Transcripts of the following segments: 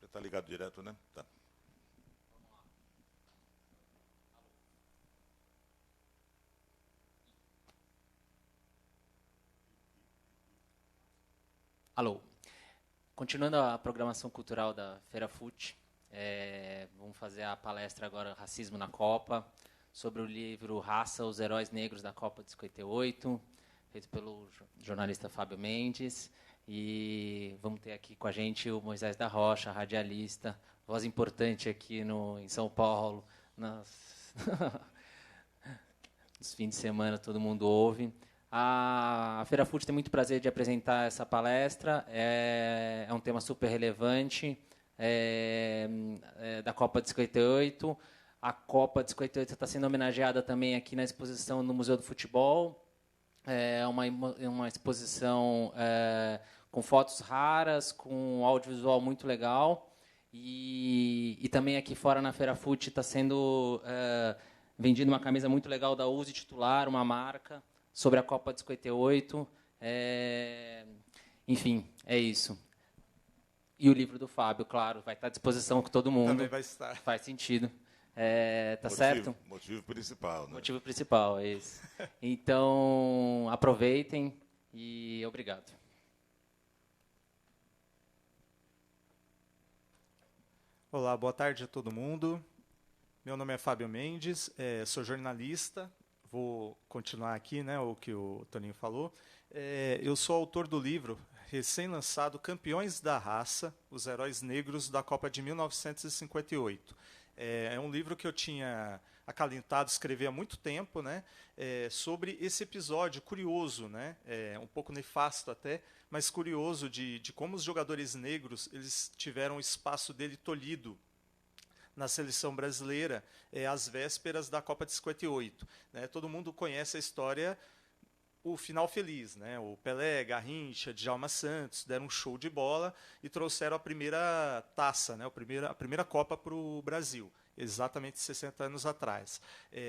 Está ligado direto, né? Tá. Alô. Continuando a programação cultural da Feira FUT, vamos fazer a palestra agora Racismo na Copa, sobre o livro Raça, os Heróis Negros da Copa de 58, feito pelo jornalista Fábio Mendes. E vamos ter aqui com a gente o Moisés da Rocha, radialista, voz importante aqui em São Paulo. Nos fins de semana todo mundo ouve. A Feira FUT tem muito prazer de apresentar essa palestra. É um tema super relevante da Copa de 58. A Copa de 58 está sendo homenageada também aqui na exposição no Museu do Futebol. É uma exposição com fotos raras, com audiovisual muito legal. E também aqui fora na Feira FUT está sendo vendida uma camisa muito legal da Uzi Titular, uma marca, sobre a Copa de 58. Enfim, é isso. E o livro do Fábio, claro, vai estar à disposição com todo mundo. Também vai estar. Faz sentido. Tá certo? Motivo principal, né? Motivo principal, é isso. Então, aproveitem e obrigado. Olá, boa tarde a todo mundo. Meu nome é Fábio Mendes, sou jornalista. Vou continuar aqui, né, o que o Toninho falou. Eu sou autor do livro recém-lançado Campeões da Raça, os Heróis Negros da Copa de 1958. É um livro que eu tinha acalentado escrever há muito tempo, né, sobre esse episódio curioso, né, um pouco nefasto até, mas curioso de como os jogadores negros eles tiveram o espaço dele tolhido na seleção brasileira, às vésperas da Copa de 58. Né? Todo mundo conhece a história, o final feliz. Né? O Pelé, Garrincha, Djalma Santos deram um show de bola e trouxeram a primeira taça, né? a primeira Copa para o Brasil, exatamente 60 anos atrás.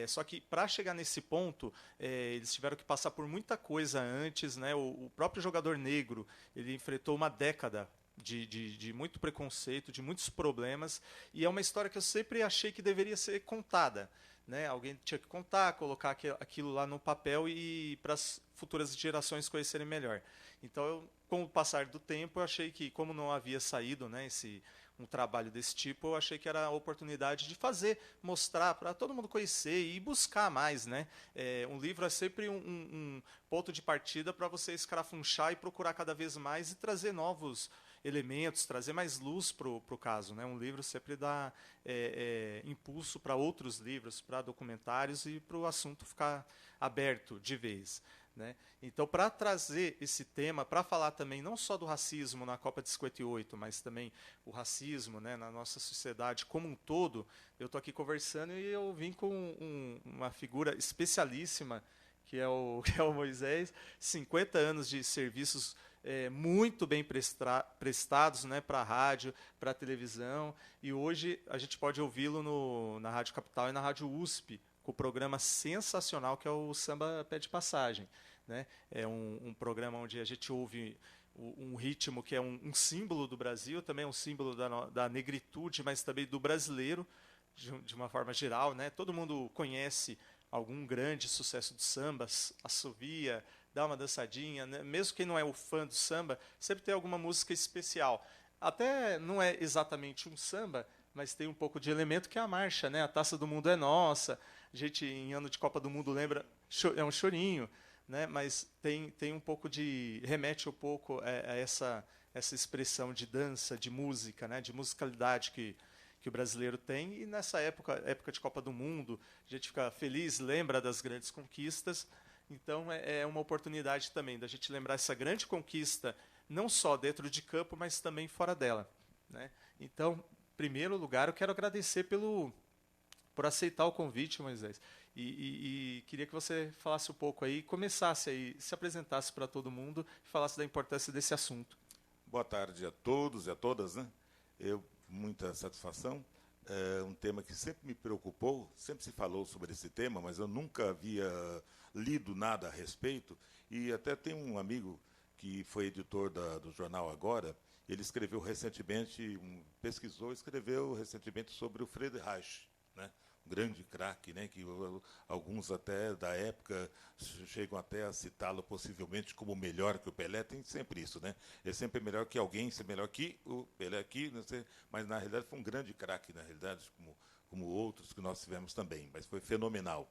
Só que, para chegar nesse ponto, eles tiveram que passar por muita coisa antes. Né? O próprio jogador negro ele enfrentou uma década de muito preconceito, de muitos problemas, e é uma história que eu sempre achei que deveria ser contada. Né? Alguém tinha que contar, colocar aquilo lá no papel e para as futuras gerações conhecerem melhor. Então, com o passar do tempo, eu achei que, como não havia saído, né, um trabalho desse tipo, eu achei que era a oportunidade de fazer, mostrar para todo mundo conhecer e buscar mais. Né? Um livro é sempre um ponto de partida para você escarafunchar e procurar cada vez mais e trazer novos elementos, trazer mais luz para o caso. Né? Um livro sempre dá impulso para outros livros, para documentários e para o assunto ficar aberto de vez. Né? Então, para trazer esse tema, para falar também não só do racismo na Copa de 58, mas também o racismo, né, na nossa sociedade como um todo, eu estou aqui conversando e eu vim com uma figura especialíssima, que é o Moisés, 50 anos de serviços muito bem prestados, né, para a rádio, para a televisão, e hoje a gente pode ouvi-lo na Rádio Capital e na Rádio USP, com o programa sensacional que é o Samba Pede Passagem. Né? É um programa onde a gente ouve um ritmo que é um símbolo do Brasil, também é um símbolo da negritude, mas também do brasileiro, de uma forma geral. Né? Todo mundo conhece algum grande sucesso do samba, assovia, dá uma dançadinha. Né? Mesmo quem não é o fã do samba, sempre tem alguma música especial. Até não é exatamente um samba, mas tem um pouco de elemento que é a marcha. Né? A Taça do Mundo é Nossa. A gente, em ano de Copa do Mundo, lembra, é um chorinho. Né? Mas tem um pouco remete um pouco a essa expressão de dança, de música, né? De musicalidade que o brasileiro tem. E nessa época de Copa do Mundo, a gente fica feliz, lembra das grandes conquistas. Então, é uma oportunidade também da gente lembrar essa grande conquista, não só dentro de campo, mas também fora dela. Né? Então, em primeiro lugar, eu quero agradecer por aceitar o convite, Moisés. E queria que você falasse um pouco aí, começasse aí, se apresentasse para todo mundo e falasse da importância desse assunto. Boa tarde a todos e a todas. Né? Muita satisfação. É um tema que sempre me preocupou, sempre se falou sobre esse tema, mas eu nunca havia lido nada a respeito. E até tem um amigo que foi editor do jornal Agora Ele escreveu recentemente, pesquisou, escreveu recentemente sobre o Friedrich Reich, né? Um grande craque, né? Que alguns até da época chegam até a citá-lo possivelmente como melhor que o Pelé. Tem sempre isso, né? É sempre melhor que alguém, ser melhor que o Pelé aqui, não sei, mas na realidade foi um grande craque, na realidade, como outros que nós tivemos também, mas foi fenomenal.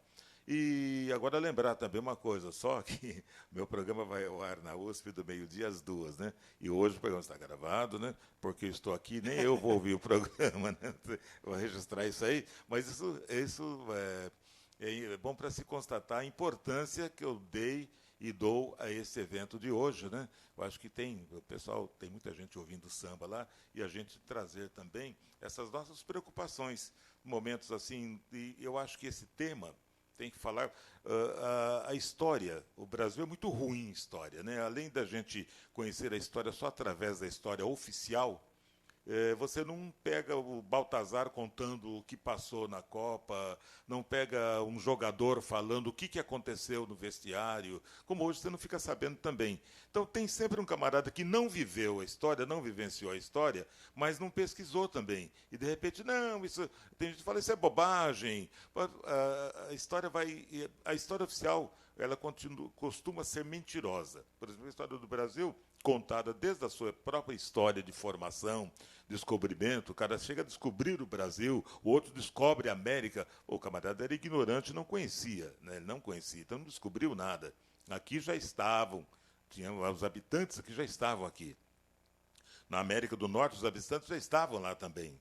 E agora lembrar também uma coisa, só que meu programa vai ao ar na USP do meio-dia às 2, né? E hoje o programa está gravado, né? Porque eu estou aqui, nem eu vou ouvir o programa, né? Vou registrar isso aí, mas isso é bom para se constatar a importância que eu dei e dou a esse evento de hoje, né? Eu acho que o pessoal, tem muita gente ouvindo samba lá, e a gente trazer também essas nossas preocupações, momentos assim, e eu acho que esse tema tem que falar a história. O Brasil é muito ruim em história, né? Além da gente conhecer a história só através da história oficial, você não pega o Baltazar contando o que passou na Copa, não pega um jogador falando o que aconteceu no vestiário, como hoje você não fica sabendo também. Então tem sempre um camarada que não viveu a história, não vivenciou a história, mas não pesquisou também. E de repente, não, isso. Tem gente que fala, isso é bobagem. A história oficial, ela costuma ser mentirosa. Por exemplo, a história do Brasil, contada desde a sua própria história de formação, descobrimento, o cara chega a descobrir o Brasil, o outro descobre a América. O camarada era ignorante, não conhecia, né? Ele não conhecia, então não descobriu nada. Aqui já estavam, os habitantes aqui já estavam aqui. Na América do Norte, os habitantes já estavam lá também.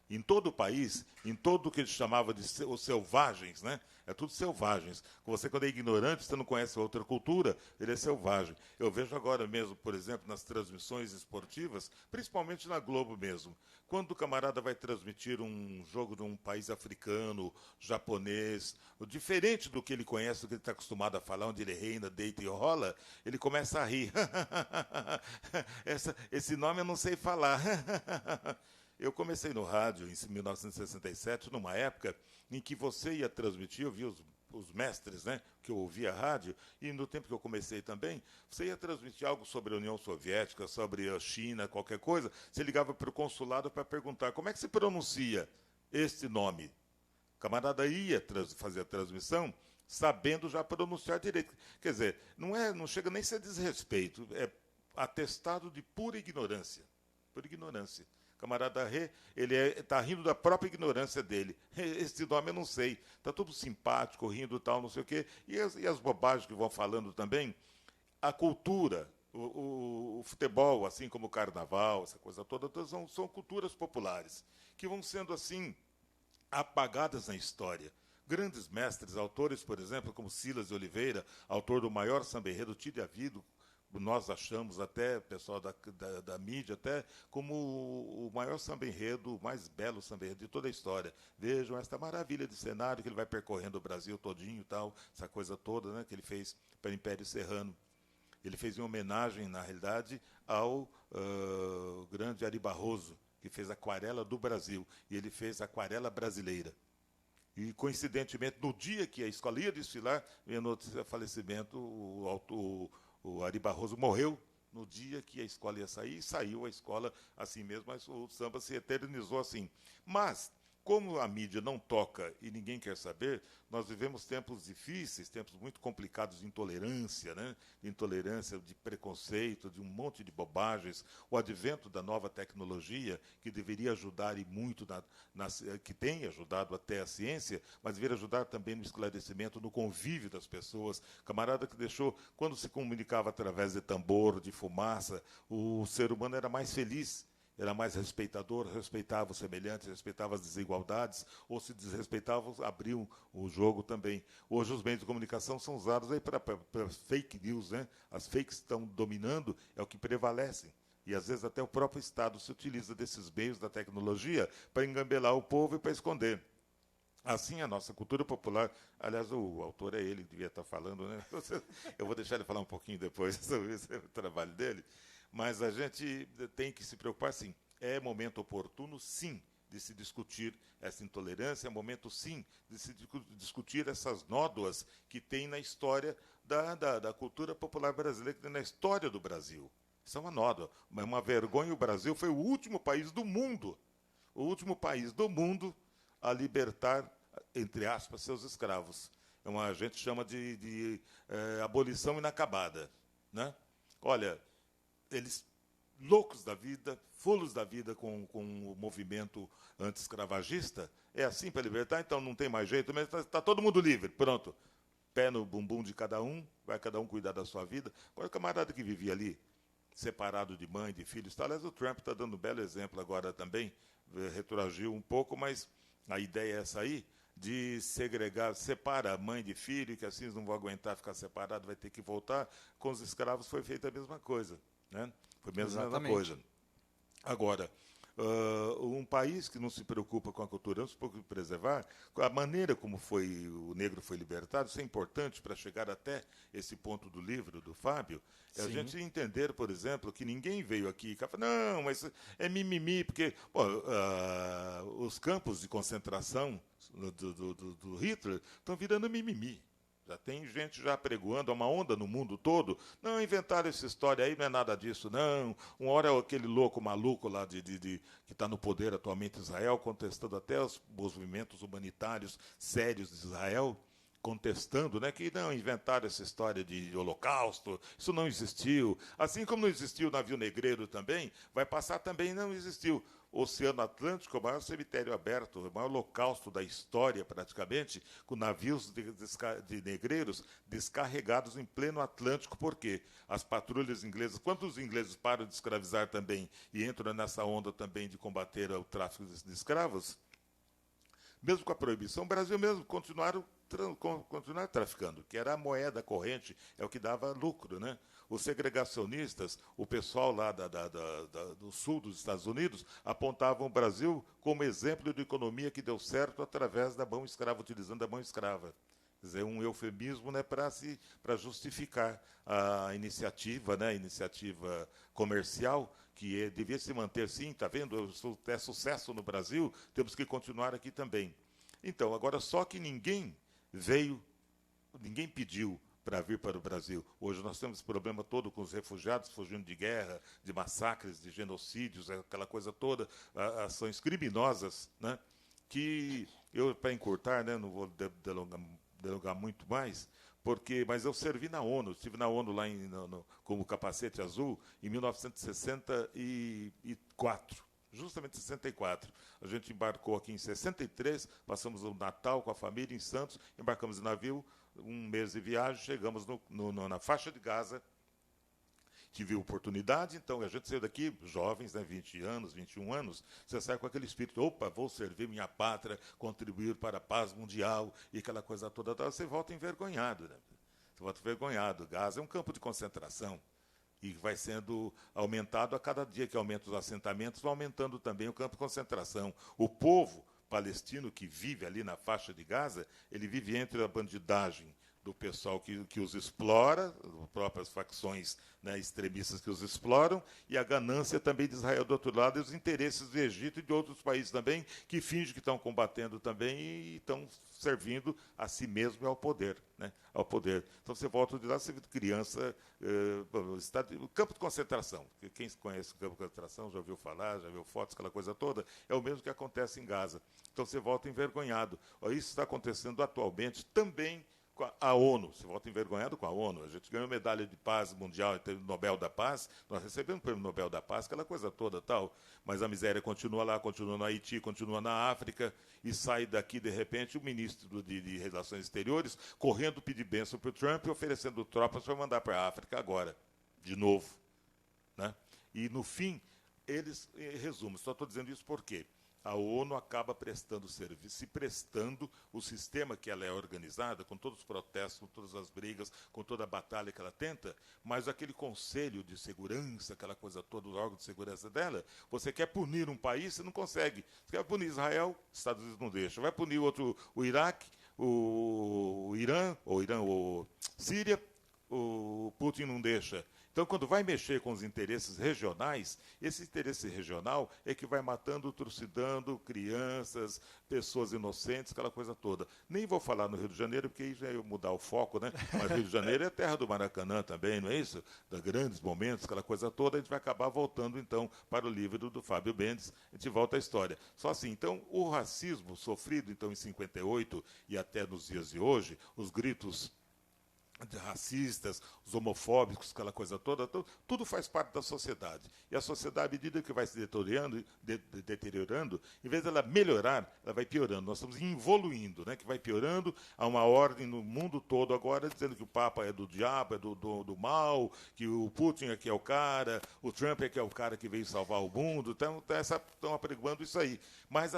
Em todo o país, em todo o que eles chamavam de os selvagens, né? É tudo selvagens. Você, quando é ignorante, você não conhece outra cultura, ele é selvagem. Eu vejo agora mesmo, por exemplo, nas transmissões esportivas, principalmente na Globo mesmo, quando o camarada vai transmitir um jogo de um país africano, japonês, diferente do que ele conhece, do que ele está acostumado a falar, onde ele reina, deita e rola, ele começa a rir. Esse nome eu não sei falar. Eu comecei no rádio em 1967, numa época em que você ia transmitir, eu via os mestres, né, que eu ouvia a rádio, e no tempo que eu comecei também, você ia transmitir algo sobre a União Soviética, sobre a China, qualquer coisa, você ligava para o consulado para perguntar como é que se pronuncia este nome. O camarada ia fazer a transmissão sabendo já pronunciar direito. Quer dizer, não chega nem a ser desrespeito, é atestado de pura ignorância. Pura ignorância. Camarada Rê, ele está rindo da própria ignorância dele. Esse nome eu não sei. Está tudo simpático, rindo e tal, não sei o quê. E as bobagens que vão falando também. A cultura, o futebol, assim como o carnaval, essa coisa toda, são culturas populares, que vão sendo assim apagadas na história. Grandes mestres, autores, por exemplo, como Silas de Oliveira, autor do maior samba-enredo tido e havido, nós achamos até, pessoal da mídia, até como o maior samba-enredo, o mais belo samba-enredo de toda a história. Vejam esta maravilha de cenário que ele vai percorrendo o Brasil todinho e tal, essa coisa toda, né, que ele fez para o Império Serrano. Ele fez em homenagem, na realidade, ao grande Ari Barroso, que fez a Aquarela do Brasil, e ele fez a Aquarela Brasileira. E, coincidentemente, no dia que a escola ia desfilar, veio a notícia de falecimento, o Ari Barroso morreu no dia que a escola ia sair, e saiu a escola assim mesmo, mas o samba se eternizou assim. Mas, como a mídia não toca e ninguém quer saber, nós vivemos tempos difíceis, tempos muito complicados de intolerância, né? De intolerância, de preconceito, de um monte de bobagens. O advento da nova tecnologia, que deveria ajudar e muito, que tem ajudado até a ciência, mas deveria ajudar também no esclarecimento, no convívio das pessoas. Camarada que deixou, quando se comunicava através de tambor, de fumaça, o ser humano era mais feliz. Era mais respeitador, respeitava os semelhantes, respeitava as desigualdades, ou se desrespeitavam, abriam o jogo também. Hoje os meios de comunicação são usados aí para fake news, né? As fakes estão dominando, é o que prevalece. E às vezes até o próprio Estado se utiliza desses meios da tecnologia para engambelar o povo e para esconder. Assim, a nossa cultura popular, aliás, o autor é ele que devia estar falando, né? Eu vou deixar ele falar um pouquinho depois sobre o trabalho dele. Mas a gente tem que se preocupar, sim. É momento oportuno, sim, de se discutir essa intolerância, é momento, sim, de se discutir essas nódoas que tem na história da cultura popular brasileira, na história do Brasil. Isso é uma nódoa, é uma vergonha. O Brasil foi o último país do mundo a libertar, entre aspas, seus escravos. A gente chama de abolição inacabada, né? Olha, eles loucos da vida, fulos da vida com o movimento anti-escravagista, é assim para libertar, então não tem mais jeito, mas está todo mundo livre, pronto. Pé no bumbum de cada um, vai cada um cuidar da sua vida. Agora, o camarada que vivia ali, separado de mãe, de filhos, tá? Aliás, o Trump está dando um belo exemplo agora também, retroagiu um pouco, mas a ideia é essa aí, de segregar, separa mãe de filho, que assim eles não vão aguentar ficar separado, vai ter que voltar. Com os escravos foi feita a mesma coisa, né? Foi mesmo a mesma coisa. Agora, um país que não se preocupa com a cultura, não se preocupa em preservar, a maneira como o negro foi libertado, isso é importante para chegar até esse ponto do livro do Fábio, é a gente entender, por exemplo, que ninguém veio aqui e falou, não, mas é mimimi, porque os campos de concentração do Hitler estão virando mimimi. Já tem gente já pregoando, uma onda no mundo todo. Não, inventaram essa história aí, não é nada disso, não. Uma hora é aquele louco maluco lá que está no poder atualmente em Israel, contestando até os movimentos humanitários sérios de Israel, contestando, né, que não inventaram essa história de holocausto, isso não existiu. Assim como não existiu o navio negreiro também, vai passar também, não existiu. O Oceano Atlântico é o maior cemitério aberto, o maior holocausto da história, praticamente, com navios de negreiros descarregados em pleno Atlântico. Por quê? As patrulhas inglesas, quando os ingleses param de escravizar também e entram nessa onda também de combater o tráfico de escravos, mesmo com a proibição, o Brasil mesmo continuar traficando, que era a moeda corrente, é o que dava lucro, né? Os segregacionistas, o pessoal lá do sul dos Estados Unidos, apontavam o Brasil como exemplo de economia que deu certo através da mão escrava, utilizando a mão escrava. Quer dizer, um eufemismo, né, para justificar a iniciativa, né, iniciativa comercial, que devia se manter, sim, está vendo? É sucesso no Brasil, temos que continuar aqui também. Então, agora só que ninguém pediu para vir para o Brasil. Hoje nós temos esse problema todo com os refugiados fugindo de guerra, de massacres, de genocídios, aquela coisa toda, ações criminosas, né? Que eu, para encurtar, né, não vou delongar muito mais, mas eu servi na ONU, estive na ONU lá como capacete azul em 1964. Justamente em 64. A gente embarcou aqui em 63, passamos o Natal com a família em Santos, embarcamos em navio, um mês de viagem, chegamos na faixa de Gaza, tive oportunidade, então a gente saiu daqui, jovens, né, 20 anos, 21 anos, você sai com aquele espírito, opa, vou servir minha pátria, contribuir para a paz mundial, e aquela coisa toda, você volta envergonhado, né? Você volta envergonhado. Gaza é um campo de concentração, e vai sendo aumentado a cada dia que aumenta os assentamentos, vai aumentando também o campo de concentração. O povo palestino que vive ali na faixa de Gaza, ele vive entre a bandidagem do pessoal que os explora, as próprias facções, né, extremistas que os exploram, e a ganância também de Israel do outro lado, e os interesses do Egito e de outros países também, que fingem que estão combatendo também e estão servindo a si mesmo e ao poder. Né, ao poder. Então você volta de lá, você vê criança, o campo de concentração. Quem conhece o campo de concentração, já ouviu falar, já viu fotos, aquela coisa toda, é o mesmo que acontece em Gaza. Então você volta envergonhado. Isso está acontecendo atualmente também com a ONU, você volta envergonhado com a ONU. A gente ganhou medalha de paz mundial, teve o Nobel da Paz, nós recebemos o prêmio Nobel da Paz, aquela coisa toda tal, mas a miséria continua lá, continua no Haiti, continua na África, e sai daqui, de repente, o ministro de Relações Exteriores correndo pedir bênção para o Trump e oferecendo tropas para mandar para a África agora, de novo. Né? E, no fim, eles, resumo, só estou dizendo isso por quê? A ONU acaba prestando serviço, se prestando o sistema que ela é organizada, com todos os protestos, com todas as brigas, com toda a batalha que ela tenta, mas aquele conselho de segurança, aquela coisa toda, o órgão de segurança dela, você quer punir um país, você não consegue. Você quer punir Israel, Estados Unidos não deixa. Vai punir o Iraque, o Irã, ou Síria, o Putin não deixa. Então, quando vai mexer com os interesses regionais, esse interesse regional é que vai matando, trucidando crianças, pessoas inocentes, aquela coisa toda. Nem vou falar no Rio de Janeiro, porque aí já ia mudar o foco, né? Mas Rio de Janeiro é terra do Maracanã também, não é isso? Da grandes momentos, aquela coisa toda, a gente vai acabar voltando, então, para o livro do Fábio Mendes, a gente volta à história. Só assim, então, o racismo sofrido, então, em 58 e até nos dias de hoje, os gritos racistas, os homofóbicos, aquela coisa toda, tudo faz parte da sociedade. E a sociedade, à medida que vai se deteriorando, em vez dela melhorar, ela vai piorando. Nós estamos evoluindo, né, que vai piorando. Há uma ordem no mundo todo agora dizendo que o Papa é do diabo, é do mal, que o Putin aqui é o cara, o Trump aqui é o cara que veio salvar o mundo. Então, estão apregoando isso aí. Mas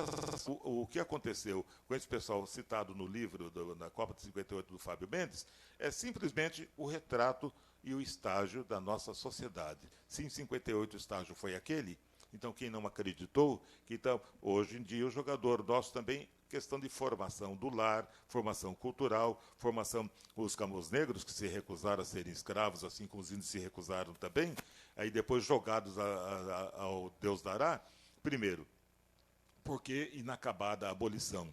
o que aconteceu com esse pessoal citado no livro na Copa de 58 do Fábio Mendes é simplesmente o retrato e o estágio da nossa sociedade. Se em 58 o estágio foi aquele, então quem não acreditou, que então, hoje em dia o jogador nosso também, questão de formação do lar, formação cultural, formação, os camus negros que se recusaram a serem escravos, assim como os índios se recusaram também, aí depois jogados ao Deus dará, primeiro, porque inacabada a abolição.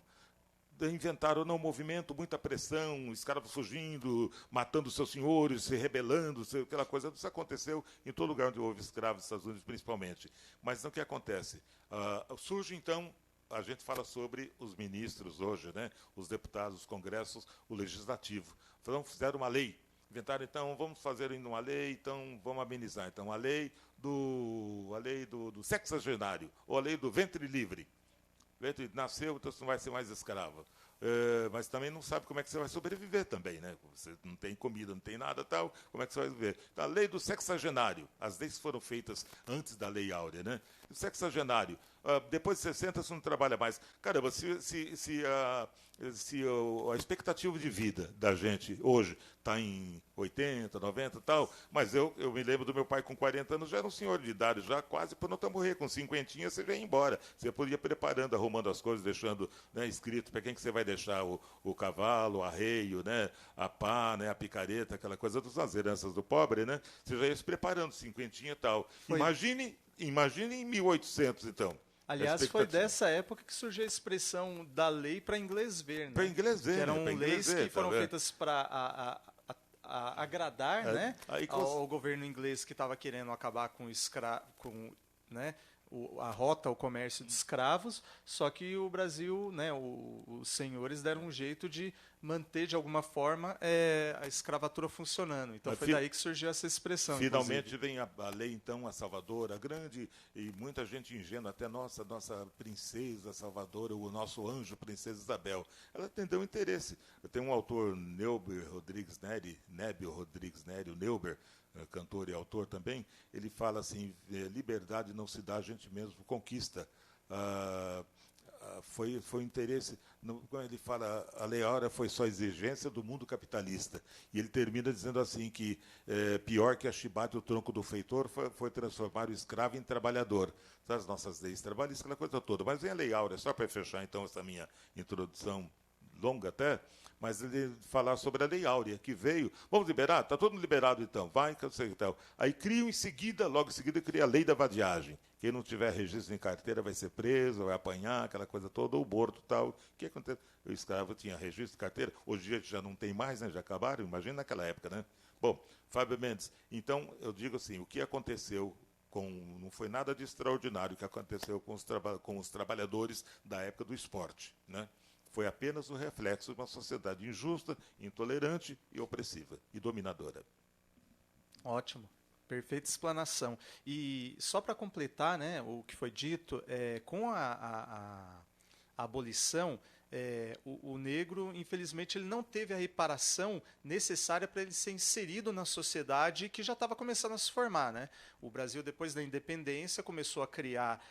Inventaram um movimento, muita pressão, escravos fugindo, matando seus senhores, se rebelando, aquela coisa. Isso aconteceu em todo lugar onde houve escravos, nos Estados Unidos principalmente. Mas então o que acontece? Surge, então, a gente fala sobre os ministros hoje, né? Os deputados, os congressos, o legislativo. Então, fizeram uma lei. Inventaram, então, vamos fazer uma lei, então vamos amenizar. Então, a lei do sexagenário, ou a lei do ventre livre. Nasceu, então você não vai ser mais escravo. Mas também não sabe como é que você vai sobreviver também, né? Você não tem comida, não tem nada tal, como é que você vai viver? Então, a lei do sexagenário, as leis foram feitas antes da Lei Áurea, né? O sexagenário, depois de 60 você não trabalha mais. Caramba, se a expectativa de vida da gente hoje está em 80, 90 e tal, mas eu me lembro do meu pai com 40 anos, já era um senhor de idade, já quase para não morrer, com 50 você já ia embora. Você podia ir preparando, arrumando as coisas, deixando, né, escrito para quem que você vai deixar o cavalo, o arreio, né, a pá, né, a picareta, aquela coisa das heranças do pobre, né? Você já ia se preparando, 50 e tal. Imagine em 1800, então. Aliás, foi dessa época que surgiu a expressão da lei para inglês ver, né? Para inglês ver, que eram leis que foram tá feitas para agradar, né, ao governo inglês que estava querendo acabar com né, a rota, o comércio de escravos, só que o Brasil, né, os senhores deram um jeito de manter de alguma forma a escravatura funcionando. Então foi daí que surgiu essa expressão. Finalmente vem a lei, então, a Salvadora, a grande, e muita gente ingênua, até nossa princesa Salvadora, o nosso anjo, princesa Isabel. Ela atendeu interesse. Tem um autor, Neuber Rodrigues Neri, o Neuber, cantor e autor também, ele fala assim, liberdade não se dá, a gente mesmo conquista. Foi interesse, quando ele fala, a Lei Áurea foi só exigência do mundo capitalista. E ele termina dizendo assim que pior que a chibata e o tronco do feitor foi transformar o escravo em trabalhador. As nossas leis trabalhistas, aquela coisa toda. Mas vem a Lei Áurea, só para fechar então essa minha introdução longa até, mas ele falar sobre a Lei Áurea, que veio, vamos liberar? Está todo mundo liberado então, vai, que eu sei e tal. Aí criam logo em seguida cria a Lei da Vadiagem. Quem não tiver registro em carteira vai ser preso, vai apanhar, aquela coisa toda, ou morto e tal. O que acontece? O escravo tinha registro de carteira, hoje em dia já não tem mais, né? Já acabaram, imagina naquela época, né? Bom, Fábio Mendes, então eu digo assim, o que aconteceu não foi nada de extraordinário o que aconteceu com os trabalhadores da época do esporte, né? Foi apenas o reflexo de uma sociedade injusta, intolerante e opressiva e dominadora. Ótimo. Perfeita explanação. E só para completar, né, o que foi dito, com a abolição, o negro, infelizmente, ele não teve a reparação necessária para ele ser inserido na sociedade que já estava começando a se formar, né? O Brasil, depois da independência, começou a criar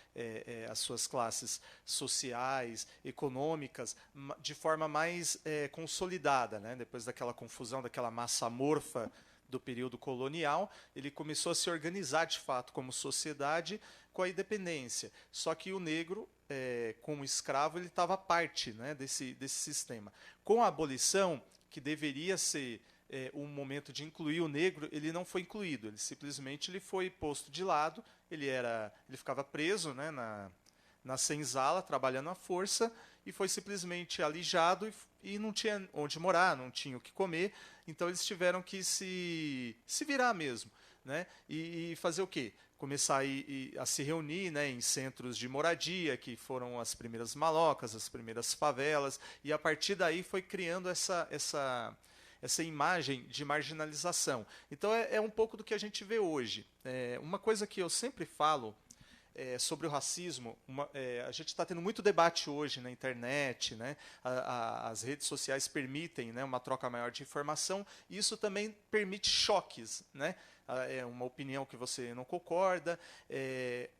as suas classes sociais, econômicas, de forma mais consolidada, né? Depois daquela confusão, daquela massa amorfa do período colonial, ele começou a se organizar de fato como sociedade com a independência. Só que o negro, como escravo, ele estava à parte, né, desse sistema. Com a abolição, que deveria ser o momento de incluir o negro, ele não foi incluído, ele simplesmente ele foi posto de lado, ele ficava preso, né, na senzala, trabalhando à força, e foi simplesmente alijado e não tinha onde morar, não tinha o que comer, então eles tiveram que se virar mesmo, né, e fazer o quê? Começar a se reunir, né, em centros de moradia, que foram as primeiras malocas, as primeiras favelas, e a partir daí foi criando essa imagem de marginalização. Então é um pouco do que a gente vê hoje. Uma coisa que eu sempre falo sobre o racismo, a gente está tendo muito debate hoje na internet, né? As redes sociais permitem, né, uma troca maior de informação, e isso também permite choques, né? É uma opinião que você não concorda,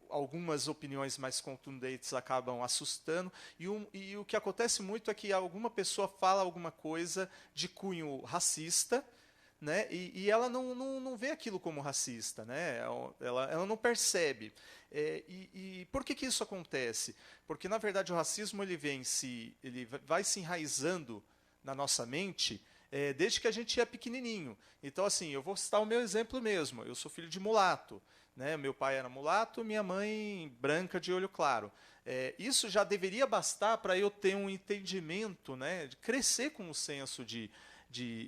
algumas opiniões mais contundentes acabam assustando, e o que acontece muito é que alguma pessoa fala alguma coisa de cunho racista, né, e ela não vê aquilo como racista, né, ela não percebe. E por que isso acontece? Porque, na verdade, o racismo ele vai se enraizando na nossa mente desde que a gente é pequenininho. Então, assim, eu vou citar o meu exemplo mesmo. Eu sou filho de mulato, né? Meu pai era mulato, minha mãe branca de olho claro. Isso já deveria bastar para eu ter um entendimento, né, de crescer com um senso de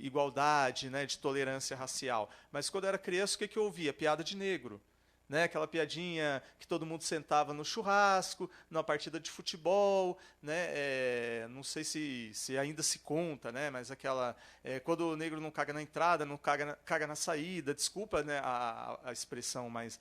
igualdade, né, de tolerância racial. Mas quando eu era criança, o que eu ouvia? Piada de negro. Né, aquela piadinha que todo mundo sentava no churrasco, numa partida de futebol, né, não sei se ainda se conta, né, mas aquela quando o negro não caga na entrada, não caga na saída, desculpa, né, a expressão, mas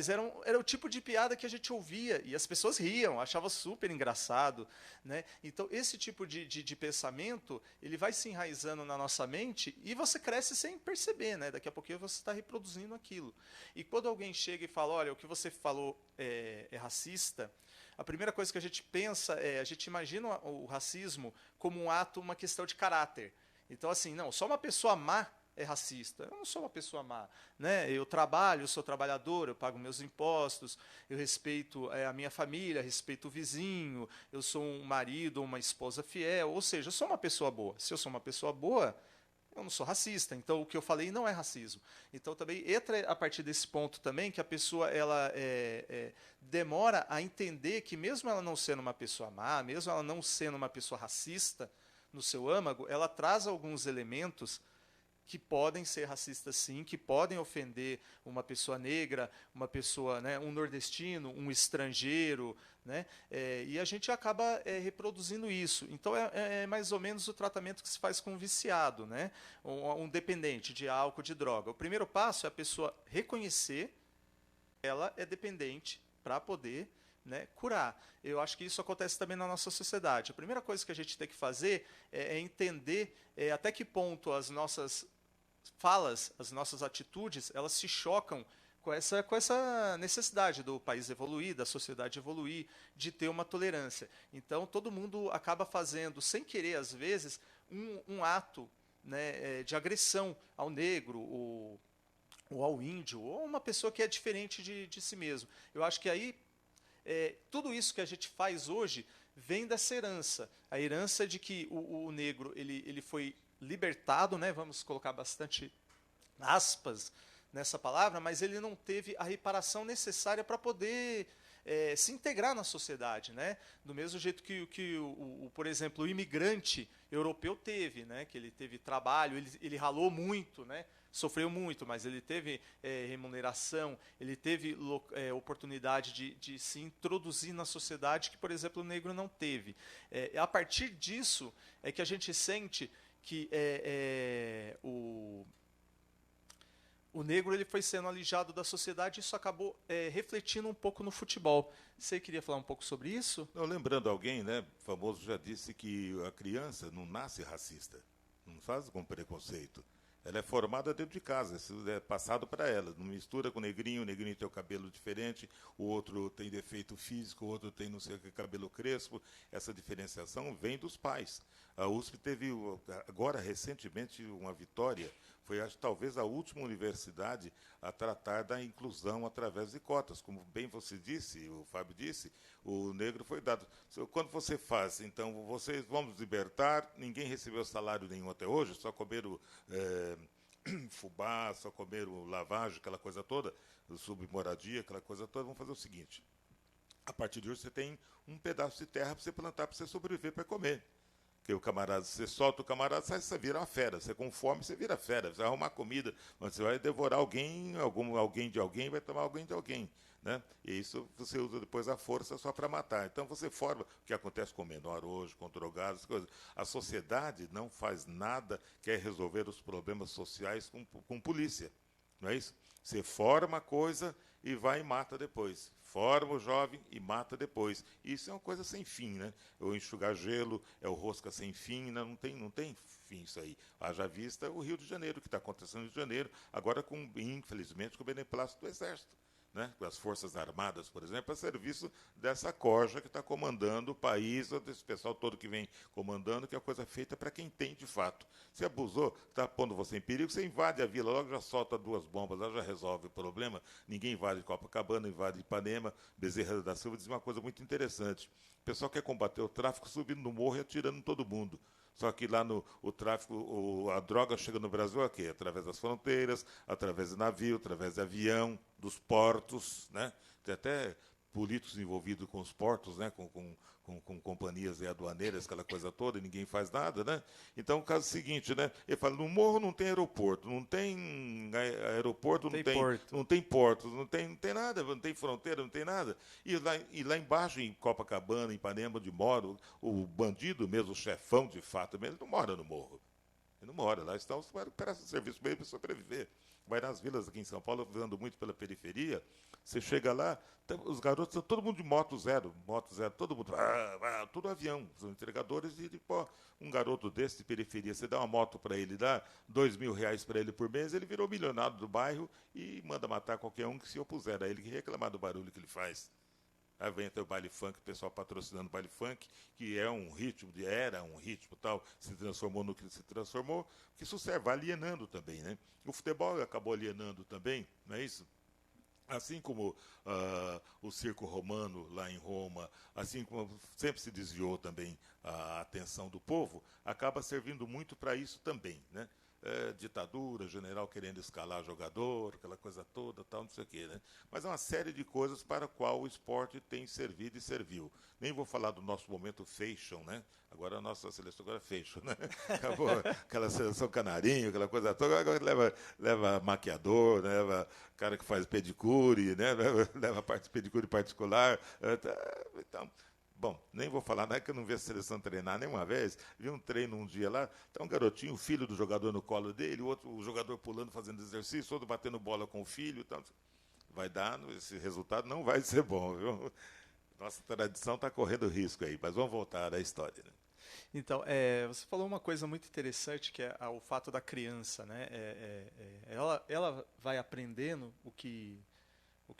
era o tipo de piada que a gente ouvia e as pessoas riam, achavam super engraçado, né? Então esse tipo de pensamento ele vai se enraizando na nossa mente e você cresce sem perceber, né? Daqui a pouquinho você está reproduzindo aquilo. E quando alguém chega e fala, olha, o que você falou é racista, a primeira coisa que a gente pensa a gente imagina o racismo como um ato, uma questão de caráter. Então assim, não, só uma pessoa má é racista. Eu não sou uma pessoa má, né? Eu trabalho, eu sou trabalhador, eu pago meus impostos, eu respeito a minha família, respeito o vizinho, eu sou um marido ou uma esposa fiel, ou seja, eu sou uma pessoa boa. Se eu sou uma pessoa boa, eu não sou racista. Então, o que eu falei não é racismo. Então, também entra a partir desse ponto também que a pessoa ela demora a entender que mesmo ela não sendo uma pessoa má, mesmo ela não sendo uma pessoa racista no seu âmago, ela traz alguns elementos que podem ser racistas sim, que podem ofender uma pessoa negra, uma pessoa, né, um nordestino, um estrangeiro, né, e a gente acaba reproduzindo isso. Então é mais ou menos o tratamento que se faz com um viciado, né, um dependente de álcool, de droga. O primeiro passo é a pessoa reconhecer que ela é dependente para poder, né, curar. Eu acho que isso acontece também na nossa sociedade. A primeira coisa que a gente tem que fazer é entender até que ponto as nossas falas, as nossas atitudes, elas se chocam com essa necessidade do país evoluir, da sociedade evoluir, de ter uma tolerância. Então, todo mundo acaba fazendo, sem querer, às vezes, um ato, né, de agressão ao negro, ou ao índio, ou uma pessoa que é diferente de si mesmo. Eu acho que aí, tudo isso que a gente faz hoje vem dessa herança. A herança de que o negro ele foi libertado, né, vamos colocar bastante aspas nessa palavra, mas ele não teve a reparação necessária para poder se integrar na sociedade, né? Do mesmo jeito que por exemplo, o imigrante europeu teve, né? Que ele teve trabalho, ele ralou muito, né? Sofreu muito, mas ele teve remuneração, ele teve oportunidade de se introduzir na sociedade que, por exemplo, o negro não teve. A partir disso é que a gente sente que o negro ele foi sendo alijado da sociedade e isso acabou refletindo um pouco no futebol. Você queria falar um pouco sobre isso? Não, lembrando alguém, né, famoso já disse que a criança não nasce racista, não faz com preconceito. Ela é formada dentro de casa, isso é passado para ela. Não mistura com o negrinho tem o cabelo diferente, o outro tem defeito físico, o outro tem não sei o que, cabelo crespo. Essa diferenciação vem dos pais. A USP teve, agora recentemente, uma vitória. Foi, acho, talvez a última universidade a tratar da inclusão através de cotas. Como bem você disse, o Fábio disse, O negro foi dado. Quando você faz, então, vocês vamos libertar, ninguém recebeu salário nenhum até hoje, só comeram fubá, só comeram lavagem, aquela coisa toda, submoradia, aquela coisa toda. Vamos fazer o seguinte: a partir de hoje você tem um pedaço de terra para você plantar, para você sobreviver, para comer. Porque o camarada, você solta o camarada, você vira uma fera. Você com fome, você vira fera. Você vai arrumar comida, mas você vai devorar alguém de alguém, vai tomar alguém de alguém. Né? E isso você usa depois a força só para matar. Então você forma o que acontece com o menor hoje, com drogados, coisas. A sociedade não faz nada, quer resolver os problemas sociais com polícia. Não é isso? Você forma a coisa e vai e mata depois. Forma o jovem e mata depois. Isso é uma coisa sem fim, né? O enxugar gelo, é o rosca sem fim, né? Não tem fim isso aí. Haja vista o Rio de Janeiro, que está acontecendo no Rio de Janeiro, agora, infelizmente, com o beneplácito do Exército. Né, com as Forças Armadas, por exemplo, a serviço dessa corja que está comandando o país, desse pessoal todo que vem comandando, que é uma coisa feita para quem tem de fato. Se abusou, está pondo você em perigo, você invade a vila, logo já solta 2 bombas, lá já resolve o problema. Ninguém invade Copacabana, invade Ipanema. Bezerra da Silva diz uma coisa muito interessante: o pessoal quer combater o tráfico subindo no morro e atirando em todo mundo. Só que lá o tráfico, a droga chega no Brasil aqui, através das fronteiras, através de navio, através de avião, dos portos, né? Tem até políticos envolvidos com os portos, né? Com companhias aduaneiras, aquela coisa toda, e ninguém faz nada, né? Então, o caso é o seguinte, né? Ele fala, no morro não tem aeroporto, não tem aeroporto, não tem portos, não tem nada, não tem fronteira, não tem nada. E lá embaixo, em Copacabana, em Ipanema, onde mora, o bandido mesmo, o chefão de fato, ele não mora no morro. Ele não mora lá, estão para serviço meio para sobreviver. Vai nas vilas aqui em São Paulo, andando muito pela periferia, você chega lá, os garotos são todo mundo de moto zero, todo mundo, tudo avião, são entregadores e pô, um garoto desse de periferia, você dá uma moto para ele, dá R$2.000 para ele por mês, ele virou milionário do bairro e manda matar qualquer um que se opuser a ele, que reclamar do barulho que ele faz. Aí vem até o baile funk, o pessoal patrocinando o baile funk, que era um ritmo tal, se transformou no que se transformou, que isso serve alienando também, né? O futebol acabou alienando também, não é isso? Assim como o circo romano lá em Roma, assim como sempre se desviou também a atenção do povo, acaba servindo muito para isso também, né? Ditadura, general querendo escalar jogador, aquela coisa toda, tal, não sei o quê, né? Mas é uma série de coisas para a qual o esporte tem servido e serviu. Nem vou falar do nosso momento fashion, né? Agora a nossa seleção agora é fashion, né? Acabou aquela seleção canarinho, aquela coisa toda, agora leva maquiador, né? Leva cara que faz pedicure, né? Leva pedicure particular. Então, bom, nem vou falar nada que eu não vi a seleção treinar nenhuma vez. Vi um treino um dia lá, tá um garotinho, o filho do jogador no colo dele, o jogador pulando, fazendo exercício, outro batendo bola com o filho. Então, vai dar, esse resultado não vai ser bom, viu? Nossa tradição está correndo risco aí, mas vamos voltar à história, né? Então, você falou uma coisa muito interessante, que é o fato da criança, né? Ela vai aprendendo o que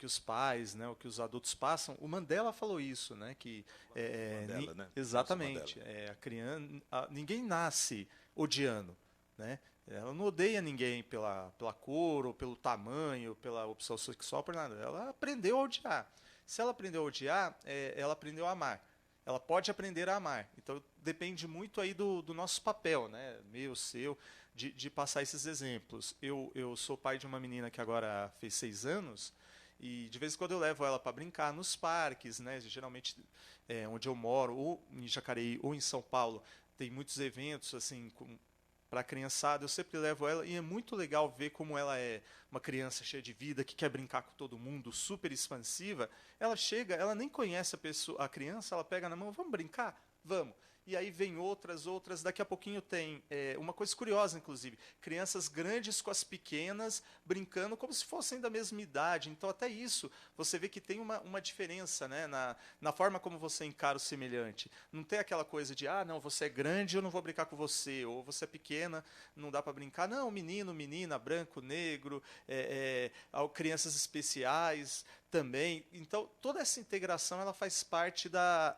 os pais, né, o que os adultos passam. O Mandela falou isso, né, que Mandela, né? exatamente, a criança, ninguém nasce odiando, né? Ela não odeia ninguém pela cor ou pelo tamanho, ou pela opção sexual, por nada. Ela aprendeu a odiar. Se ela aprendeu a odiar, ela aprendeu a amar. Ela pode aprender a amar. Então depende muito aí do nosso papel, né, meu, seu, de passar esses exemplos. Eu sou pai de uma menina que agora fez 6 anos. E de vez em quando eu levo ela para brincar nos parques, né? Geralmente onde eu moro, ou em Jacareí ou em São Paulo, tem muitos eventos assim para a criançada. Eu sempre levo ela e é muito legal ver como ela é uma criança cheia de vida, que quer brincar com todo mundo, super expansiva. Ela chega, ela nem conhece a criança, ela pega na mão, vamos brincar? Vamos. E aí vem outras, daqui a pouquinho tem uma coisa curiosa, inclusive, crianças grandes com as pequenas, brincando como se fossem da mesma idade. Então até isso, você vê que tem uma diferença, né, na forma como você encara o semelhante. Não tem aquela coisa de, não, você é grande, eu não vou brincar com você, ou você é pequena, não dá para brincar. Não, menino, menina, branco, negro, crianças especiais também. Então, toda essa integração ela faz parte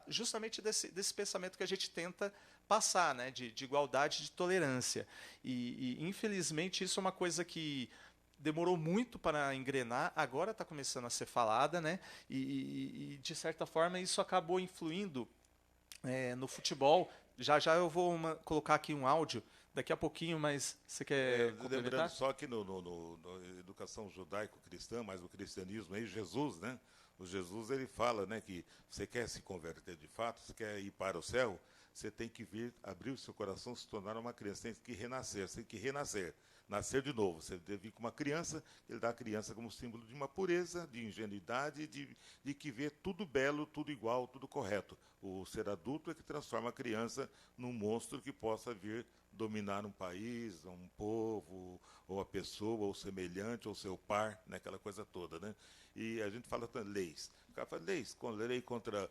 justamente desse pensamento que a gente tenta passar, né, de igualdade, de tolerância. E, infelizmente, isso é uma coisa que demorou muito para engrenar, agora está começando a ser falada, né? E, de certa forma, isso acabou influindo no futebol. Já já eu vou colocar aqui um áudio daqui a pouquinho, mas você quer complementar? Lembrando só que no educação judaico-cristã, mas o cristianismo aí, Jesus, né? O Jesus, ele fala, né, que você quer se converter de fato, você quer ir para o céu, você tem que vir, abrir o seu coração, se tornar uma criança, tem que renascer, você tem que renascer, nascer de novo. Você deve vir com uma criança, ele dá a criança como símbolo de uma pureza, de ingenuidade, de que vê tudo belo, tudo igual, tudo correto. O ser adulto é que transforma a criança num monstro que possa vir dominar um país, um povo, ou a pessoa, ou o semelhante, ou seu par, né, aquela coisa toda, né? E a gente fala tanto leis. O cara fala lei contra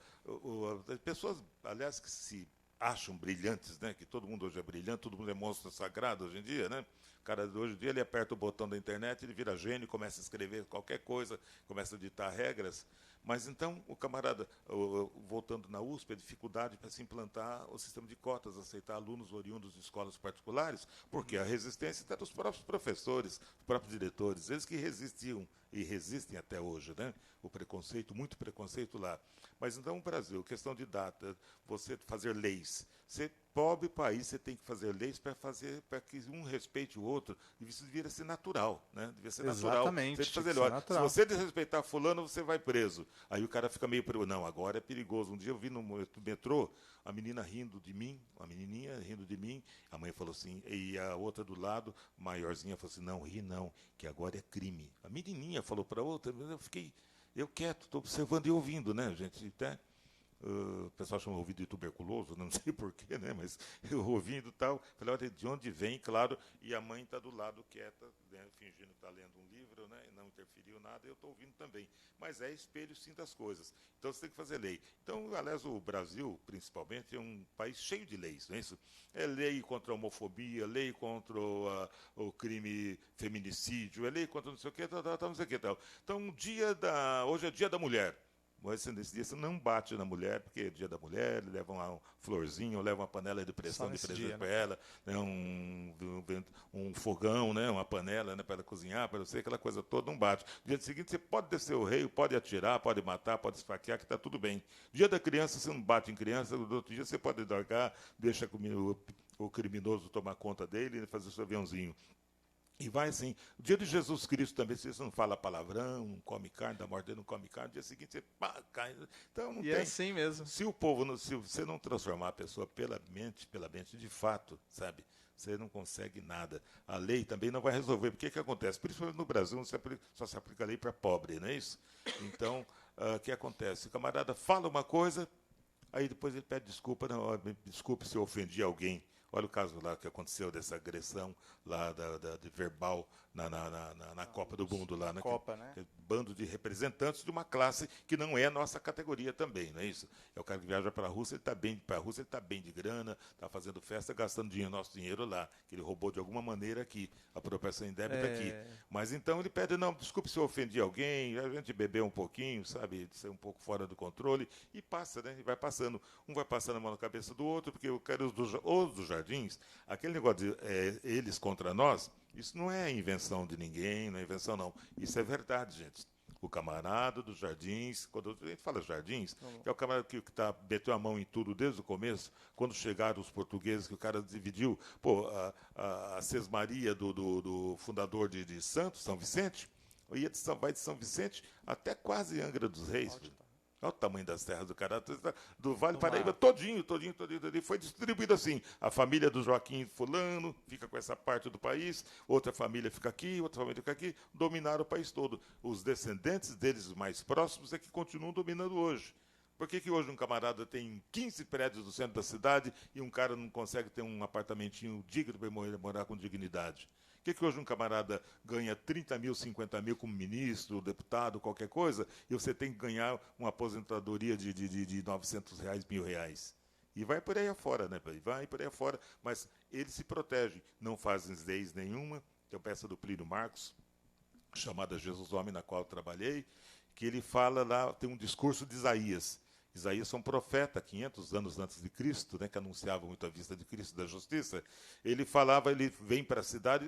as pessoas, aliás, que se acham brilhantes, né? Que todo mundo hoje é brilhante, todo mundo é monstro sagrado hoje em dia, né? O cara hoje em dia ele aperta o botão da internet, ele vira gênio, começa a escrever qualquer coisa, começa a ditar regras. Mas então o camarada, voltando na USP, a dificuldade para se implantar o sistema de cotas, aceitar alunos oriundos de escolas particulares, porque a resistência está dos próprios professores, dos próprios diretores, eles que resistiam e resistem até hoje, né? O preconceito, muito preconceito lá. Mas então o Brasil, questão de data, você fazer leis. Ser pobre país, você tem que fazer leis para que um respeite o outro, e isso devia ser natural, né? Devia ser natural. Exatamente. Você fazer, olha, se você desrespeitar fulano, você vai preso. Aí o cara fica meio preocupado. Não, agora é perigoso. Um dia eu vi no metrô a menina rindo de mim, a menininha rindo de mim. A mãe falou assim, e a outra do lado, maiorzinha, falou assim, não, ri não, que agora é crime. A menininha falou para a outra, eu quieto, estou observando e ouvindo, né, gente? Até o pessoal chama ouvido de tuberculoso, não sei porquê, né? Mas eu ouvindo e tal, falei, olha, de onde vem, claro, e a mãe está do lado quieta, né, fingindo estar lendo um livro, né, e não interferiu nada, eu estou ouvindo também. Mas é espelho, sim, das coisas. Então você tem que fazer lei. Então, aliás, o Brasil, principalmente, é um país cheio de leis, não é isso? É lei contra a homofobia, lei contra o crime feminicídio, é lei contra não sei o que, não sei o que, tal. Então, hoje é dia da mulher. Mas nesse dia você não bate na mulher, porque é dia da mulher, leva uma florzinha, leva uma panela de pressão de presente para ela, né, um fogão, né, uma panela, né, para ela cozinhar, para você, aquela coisa toda, não bate. No dia seguinte você pode descer o rei, pode atirar, pode matar, pode esfaquear, que está tudo bem. Dia da criança você não bate em criança, no outro dia você pode largar, deixa o criminoso tomar conta dele e fazer seu aviãozinho. E vai assim. O dia de Jesus Cristo também, se você não fala palavrão, não come carne, dá mordida, não come carne, no dia seguinte você cai. Então não tem. É assim mesmo. Se você não transformar a pessoa pela mente de fato, sabe? Você não consegue nada. A lei também não vai resolver. Porque que acontece? Principalmente no Brasil, só se aplica a lei para pobre, não é isso? Então, o que acontece? O camarada fala uma coisa, aí depois ele pede desculpa. Não, desculpe se eu ofendi alguém. Olha o caso lá que aconteceu dessa agressão lá de verbal na Copa do Mundo lá, né? Copa, né? Bando de representantes de uma classe que não é a nossa categoria também, não é isso? É o cara que viaja para a Rússia, ele está bem para a Rússia, ele está bem de grana, está fazendo festa, gastando nosso dinheiro lá, que ele roubou de alguma maneira aqui, a apropriação indébita aqui. Mas então ele pede, não, desculpe se eu ofendi alguém, a gente bebeu um pouquinho, sabe, de ser um pouco fora do controle, e passa, né? E vai passando. Um vai passando a mão na cabeça do outro, porque eu quero os dos Jardins, aquele negócio de eles contra nós, isso não é invenção de ninguém, não é invenção não. Isso é verdade, gente. O camarada dos Jardins, quando a gente fala Jardins, que é o camarada que meteu a mão em tudo desde o começo, quando chegaram os portugueses, que o cara dividiu, a sesmaria do fundador de Santos, São Vicente, vai de São Vicente até quase Angra dos Reis. Olha o tamanho das terras do cara, do Vale do Paraíba, todinho, foi distribuído assim. A família do Joaquim Fulano fica com essa parte do país, outra família fica aqui, outra família fica aqui, dominaram o país todo. Os descendentes deles mais próximos é que continuam dominando hoje. Por que hoje um camarada tem 15 prédios no centro da cidade e um cara não consegue ter um apartamentinho digno para morar com dignidade? Por que hoje um camarada ganha 30 mil, 50 mil como ministro, deputado, qualquer coisa, e você tem que ganhar uma aposentadoria de R$900, R$1.000? E vai por aí afora, né? Vai por aí afora, mas eles se protegem, não fazem leis nenhuma. Tem uma peça do Plínio Marcos, chamada Jesus Homem, na qual eu trabalhei, que ele fala lá, tem um discurso de Isaías. Isaías é um profeta, 500 anos antes de Cristo, né, que anunciava muito a vista de Cristo da justiça. Ele falava, ele vem para a cidade,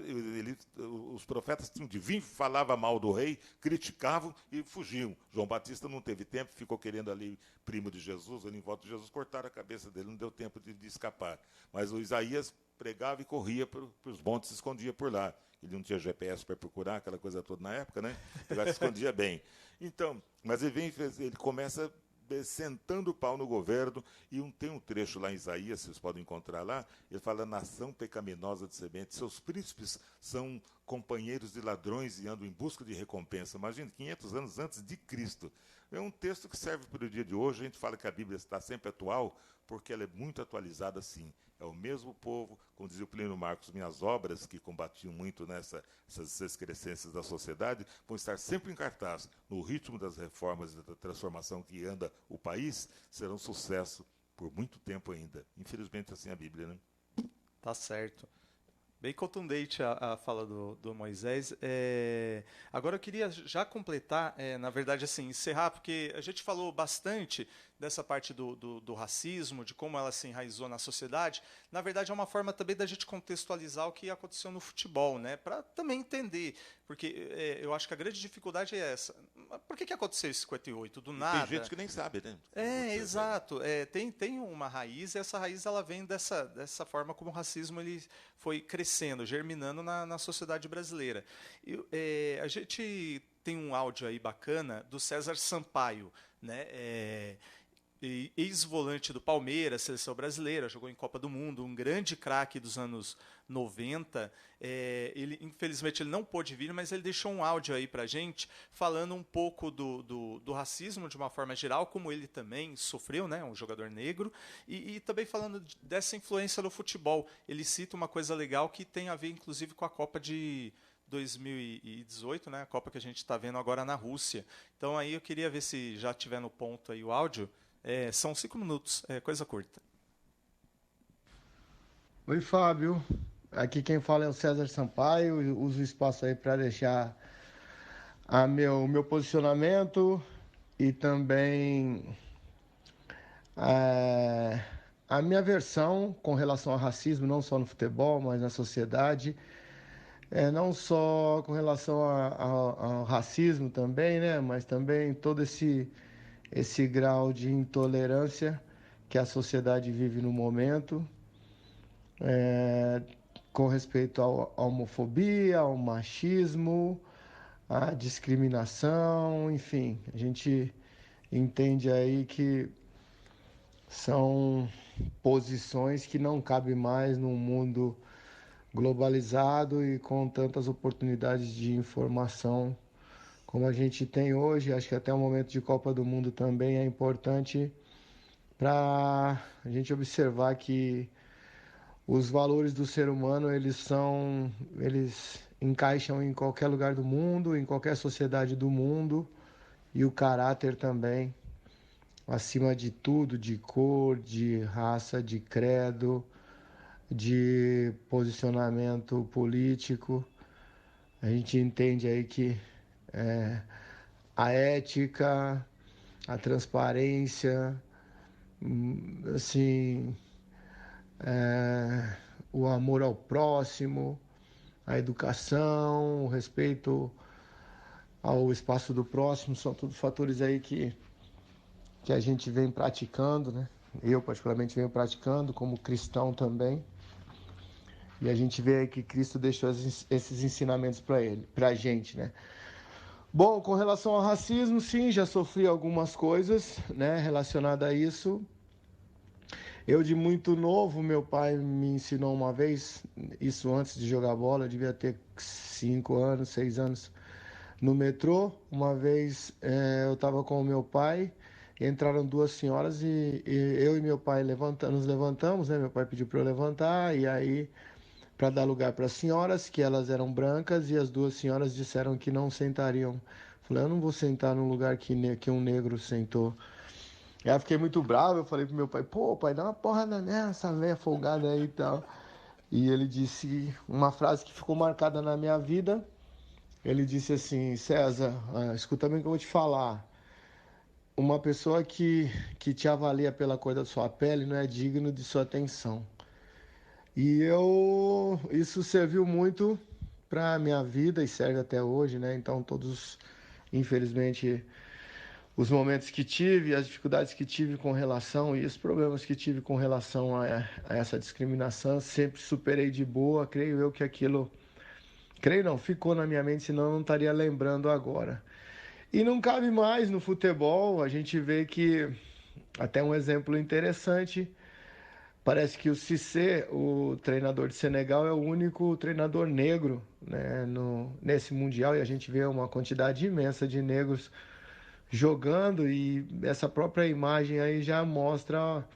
os profetas tinham de vir, falava mal do rei, criticavam e fugiam. João Batista não teve tempo, ficou querendo ali, primo de Jesus, ali em volta de Jesus, cortaram a cabeça dele, não deu tempo de escapar. Mas o Isaías pregava e corria para os montes, se escondia por lá. Ele não tinha GPS para procurar, aquela coisa toda na época, né? Ele se escondia bem. Então, mas ele começa sentando o pau no governo, e tem um trecho lá em Isaías, vocês podem encontrar lá, ele fala: nação pecaminosa de semente, seus príncipes são companheiros de ladrões e andam em busca de recompensa. Imagina, 500 anos antes de Cristo. É um texto que serve para o dia de hoje. A gente fala que a Bíblia está sempre atual, porque ela é muito atualizada, sim. É o mesmo povo, como dizia o Plínio Marcos, minhas obras, que combatiam muito essas excrescências da sociedade, vão estar sempre em cartaz. No ritmo das reformas e da transformação que anda o país, serão sucesso por muito tempo ainda. Infelizmente, assim é a Bíblia, né? Tá certo. Bem contundente a fala do Moisés. Agora eu queria já completar, na verdade, assim, encerrar, porque a gente falou bastante dessa parte do racismo, de como ela se enraizou na sociedade. Na verdade, é uma forma também da gente contextualizar o que aconteceu no futebol, né? Para também entender, porque eu acho que a grande dificuldade é essa. Por que aconteceu em 58? Do nada. Tem gente que nem sabe, né? Exato. Tem uma raiz, e essa raiz ela vem dessa forma como o racismo ele foi crescendo, germinando na sociedade brasileira. A gente tem um áudio aí bacana do César Sampaio, né? Ex-volante do Palmeiras, seleção brasileira, jogou em Copa do Mundo, um grande craque dos anos 90. Ele, infelizmente, ele não pôde vir, mas ele deixou um áudio aí pra gente, falando um pouco do racismo de uma forma geral, como ele também sofreu, né, um jogador negro, e também falando dessa influência no futebol. Ele cita uma coisa legal que tem a ver, inclusive, com a Copa de 2018, né, a Copa que a gente está vendo agora na Rússia. Então, aí eu queria ver se já tiver no ponto aí o áudio. São 5 minutos, coisa curta. Oi, Fábio. Aqui quem fala é o César Sampaio. Eu uso o espaço aí para deixar o meu posicionamento e também a minha versão com relação ao racismo, não só no futebol, mas na sociedade. Não só com relação ao racismo também, né? Mas também todo esse grau de intolerância que a sociedade vive no momento, com respeito à homofobia, ao machismo, à discriminação, enfim, a gente entende aí que são posições que não cabem mais num mundo globalizado e com tantas oportunidades de informação como a gente tem hoje. Acho que até o momento de Copa do Mundo também é importante para a gente observar que os valores do ser humano, eles encaixam em qualquer lugar do mundo, em qualquer sociedade do mundo, e o caráter também, acima de tudo, de cor, de raça, de credo, de posicionamento político. A gente entende aí que a ética, a transparência, assim, o amor ao próximo, a educação, o respeito ao espaço do próximo, são todos fatores aí que a gente vem praticando, né? Eu particularmente venho praticando como cristão também. E a gente vê aí que Cristo deixou esses ensinamentos para a gente, né? Bom, com relação ao racismo, sim, já sofri algumas coisas, né, relacionadas a isso. Eu, de muito novo, meu pai me ensinou uma vez, isso antes de jogar bola, eu devia ter 5 anos, 6 anos, no metrô. Uma vez eu estava com o meu pai, entraram duas senhoras e eu e meu pai nos levantamos, né? Meu pai pediu para eu levantar, e aí, para dar lugar para as senhoras, que elas eram brancas, e as duas senhoras disseram que não sentariam. Falei, eu não vou sentar no lugar que um negro sentou. E aí eu fiquei muito bravo, eu falei pro meu pai, pô, pai, dá uma porrada nessa velha folgada aí e tal. E ele disse uma frase que ficou marcada na minha vida. Ele disse assim, César, escuta bem o que eu vou te falar. uma pessoa que te avalia pela cor da sua pele não é digno de sua atenção. E isso serviu muito para a minha vida e serve até hoje, né? Então, infelizmente, os momentos que tive, as dificuldades que tive com relação e os problemas que tive com relação a essa discriminação, sempre superei de boa. Creio eu que aquilo, creio não, ficou na minha mente, senão eu não estaria lembrando agora. E não cabe mais no futebol, a gente vê que, até um exemplo interessante, parece que o Cissé, o treinador de Senegal, é o único treinador negro, né, nesse Mundial, e a gente vê uma quantidade imensa de negros jogando, e essa própria imagem aí já mostra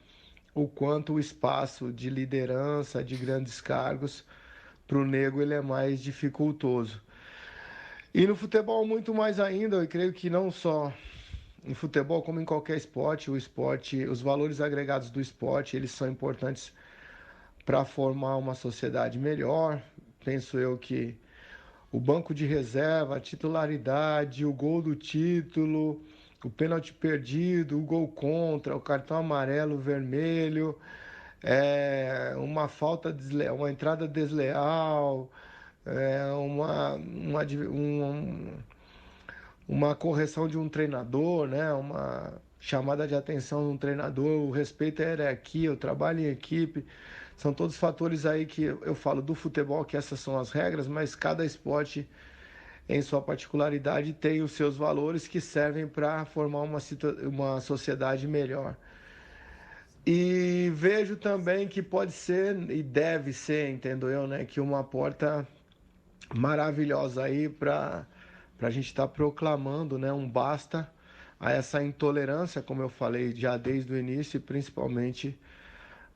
o quanto o espaço de liderança, de grandes cargos, para o negro ele é mais dificultoso. E no futebol muito mais ainda, eu creio que não só em futebol como em qualquer esporte, os valores agregados do esporte, eles são importantes para formar uma sociedade melhor. Penso eu que o banco de reserva, a titularidade, o gol do título, o pênalti perdido, o gol contra, o cartão amarelo, vermelho, uma falta desleal, uma entrada desleal, uma correção de um treinador, né? Uma chamada de atenção de um treinador, o respeito à hierarquia, o trabalho em equipe. São todos fatores aí que eu falo do futebol, que essas são as regras, mas cada esporte, em sua particularidade, tem os seus valores que servem para formar uma sociedade melhor. E vejo também que pode ser, e deve ser, entendo eu, né, que uma porta maravilhosa aí para a gente estar proclamando, né, um basta a essa intolerância, como eu falei já desde o início, e principalmente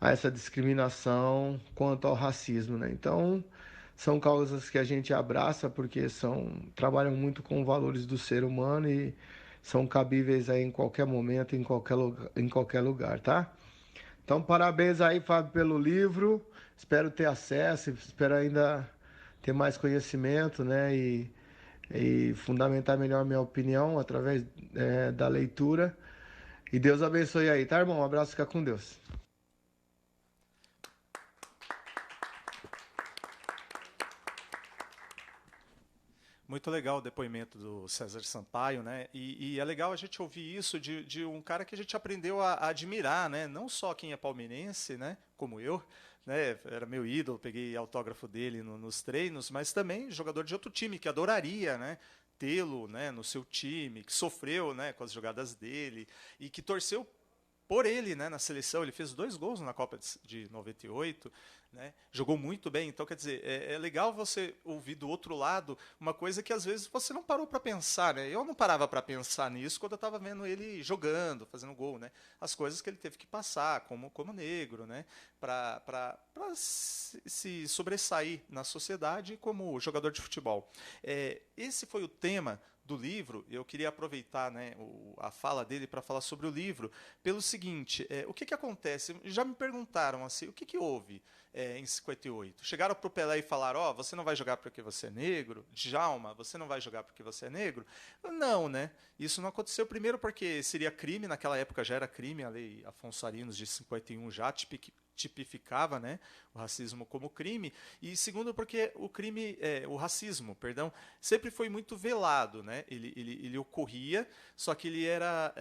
a essa discriminação quanto ao racismo, né? Então, são causas que a gente abraça porque trabalham muito com valores do ser humano e são cabíveis aí em qualquer momento, em qualquer lugar, tá? Então, parabéns aí, Fábio, pelo livro. Espero ter acesso, espero ainda ter mais conhecimento, né? E fundamentar melhor minha opinião através da leitura. E Deus abençoe aí, tá, irmão? Um abraço, fica com Deus. Muito legal o depoimento do César Sampaio, né? E é legal a gente ouvir isso de um cara que a gente aprendeu a admirar, né? Não só quem é palmeirense, né? Como eu, né? Era meu ídolo, peguei autógrafo dele nos treinos, mas também jogador de outro time que adoraria, né? Tê-lo, né? No seu time, que sofreu, né? Com as jogadas dele e que torceu por ele, né, na seleção. Ele fez 2 gols na Copa de 98, né, jogou muito bem. Então, quer dizer, é legal você ouvir do outro lado uma coisa que às vezes você não parou para pensar. Né? Eu não parava para pensar nisso quando eu estava vendo ele jogando, fazendo gol. Né? As coisas que ele teve que passar como negro, né, para se sobressair na sociedade como jogador de futebol. Esse foi o tema do livro. Eu queria aproveitar, né, a fala dele para falar sobre o livro pelo seguinte, o que acontece? Já me perguntaram assim, o que houve em 58? Chegaram para o Pelé e falaram, você não vai jogar porque você é negro? Djalma, você não vai jogar porque você é negro? Não, né? Isso não aconteceu, primeiro porque seria crime, naquela época já era crime, a lei Afonso Arinos de 51 já tipificava, né, o racismo como crime, e segundo porque o racismo, perdão, sempre foi muito velado, né? Ele ocorria, só que ele era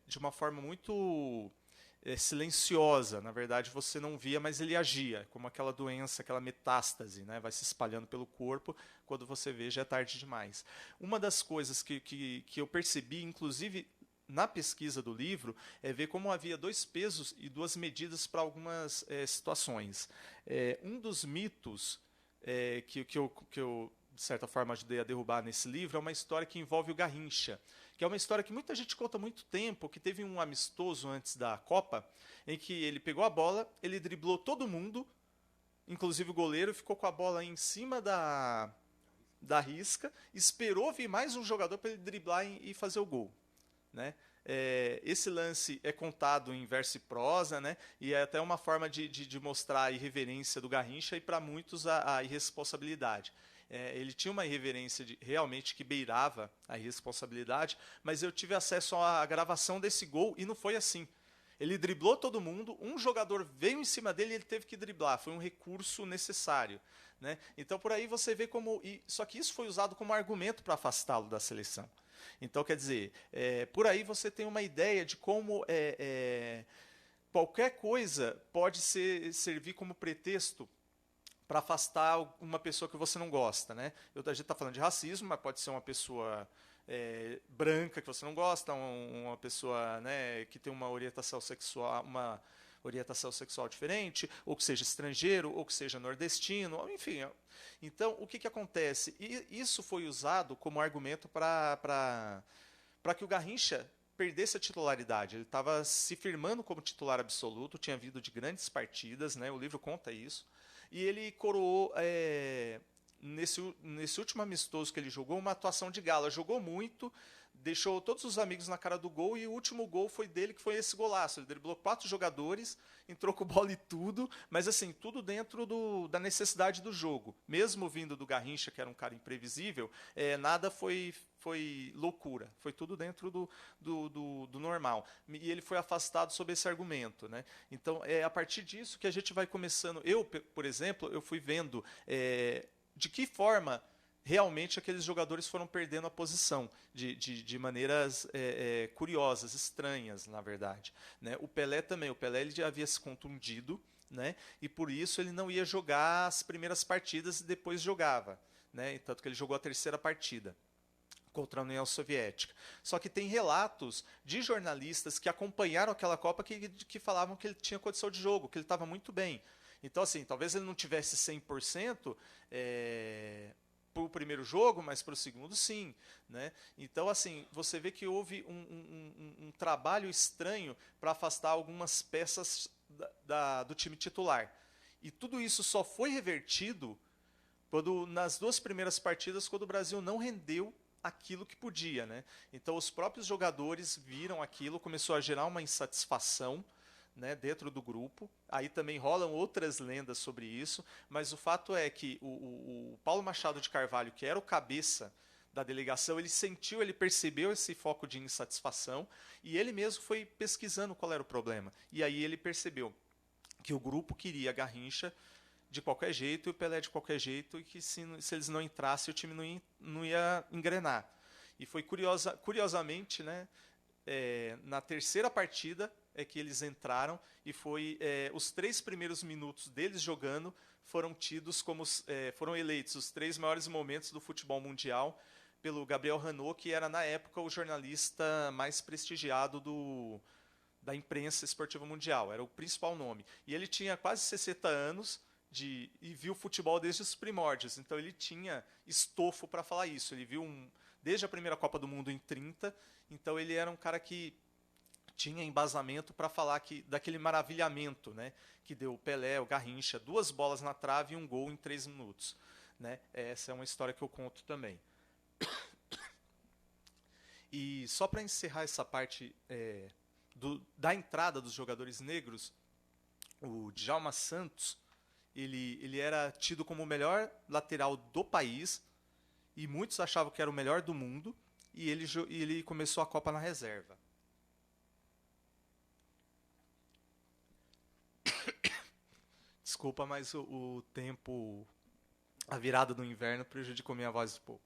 de uma forma muito silenciosa. Na verdade, você não via, mas ele agia, como aquela doença, aquela metástase, né? Vai se espalhando pelo corpo, quando você vê já é tarde demais. Uma das coisas que eu percebi, inclusive na pesquisa do livro, é ver como havia 2 pesos e 2 medidas para algumas situações. Um dos mitos que eu, de certa forma, ajudei a derrubar nesse livro é uma história que envolve o Garrincha, que é uma história que muita gente conta há muito tempo, que teve um amistoso antes da Copa, em que ele pegou a bola, ele driblou todo mundo, inclusive o goleiro, ficou com a bola em cima da risca, esperou vir mais um jogador para ele driblar e fazer o gol. Né? Esse lance é contado em verso e prosa, né? E é até uma forma de mostrar a irreverência do Garrincha e, para muitos, a irresponsabilidade. Ele tinha uma irreverência realmente que beirava a irresponsabilidade, mas eu tive acesso à gravação desse gol e não foi assim. Ele driblou todo mundo, um jogador veio em cima dele e ele teve que driblar. Foi um recurso necessário, né? Então, por aí você vê como... Só que isso foi usado como argumento para afastá-lo da seleção. Então, quer dizer, por aí você tem uma ideia de como qualquer coisa pode servir como pretexto para afastar uma pessoa que você não gosta, né? A gente está falando de racismo, mas pode ser uma pessoa branca que você não gosta, uma pessoa, né, que tem uma orientação sexual diferente, ou que seja estrangeiro, ou que seja nordestino, enfim. Então, o que acontece? Isso foi usado como argumento para que o Garrincha perdesse a titularidade. Ele estava se firmando como titular absoluto, tinha vindo de grandes partidas, né? O livro conta isso. E ele coroou, nesse último amistoso que ele jogou, uma atuação de gala. Jogou muito, deixou todos os amigos na cara do gol, e o último gol foi dele, que foi esse golaço. Ele driblou 4 jogadores, entrou com bola e tudo, mas assim, tudo dentro da necessidade do jogo. Mesmo vindo do Garrincha, que era um cara imprevisível, nada foi loucura. Foi tudo dentro do normal. E ele foi afastado sob esse argumento, né? Então, é a partir disso que a gente vai começando... Eu, por exemplo, eu fui vendo de que forma realmente aqueles jogadores foram perdendo a posição de maneiras curiosas, estranhas, na verdade, né? O Pelé também. O Pelé ele já havia se contundido, né? E por isso ele não ia jogar as primeiras partidas e depois jogava, né? Tanto que ele jogou a terceira partida contra a União Soviética. Só que tem relatos de jornalistas que acompanharam aquela Copa que falavam que ele tinha condição de jogo, que ele estava muito bem. Então, assim, talvez ele não tivesse 100% para o primeiro jogo, mas para o segundo, sim, né? Então, assim, você vê que houve um trabalho estranho para afastar algumas peças do time titular. E tudo isso só foi revertido nas 2 primeiras partidas, quando o Brasil não rendeu aquilo que podia, né? Então os próprios jogadores viram aquilo, começou a gerar uma insatisfação, né, dentro do grupo. Aí também rolam outras lendas sobre isso, mas o fato é que o Paulo Machado de Carvalho, que era o cabeça da delegação, ele percebeu esse foco de insatisfação e ele mesmo foi pesquisando qual era o problema. E aí ele percebeu que o grupo queria Garrincha de qualquer jeito e o Pelé de qualquer jeito, e que se eles não entrassem, o time não ia engrenar. E foi curiosamente, né, na terceira partida é que eles entraram, e foi os 3 primeiros minutos deles jogando foram tidos como foram eleitos os 3 maiores momentos do futebol mundial pelo Gabriel Hanot, que era na época o jornalista mais prestigiado da imprensa esportiva mundial, era o principal nome. E ele tinha quase 60 anos e viu futebol desde os primórdios, então ele tinha estofo para falar isso. Ele viu desde a primeira Copa do Mundo em 30, então ele era um cara que tinha embasamento para falar daquele maravilhamento, né, que deu o Pelé, o Garrincha, 2 bolas na trave e um gol em 3 minutos. Né? Essa é uma história que eu conto também. E só para encerrar essa parte da entrada dos jogadores negros, o Djalma Santos, ele era tido como o melhor lateral do país, e muitos achavam que era o melhor do mundo, e ele começou a Copa na reserva. Desculpa, mas o tempo, a virada do inverno prejudicou minha voz um pouco.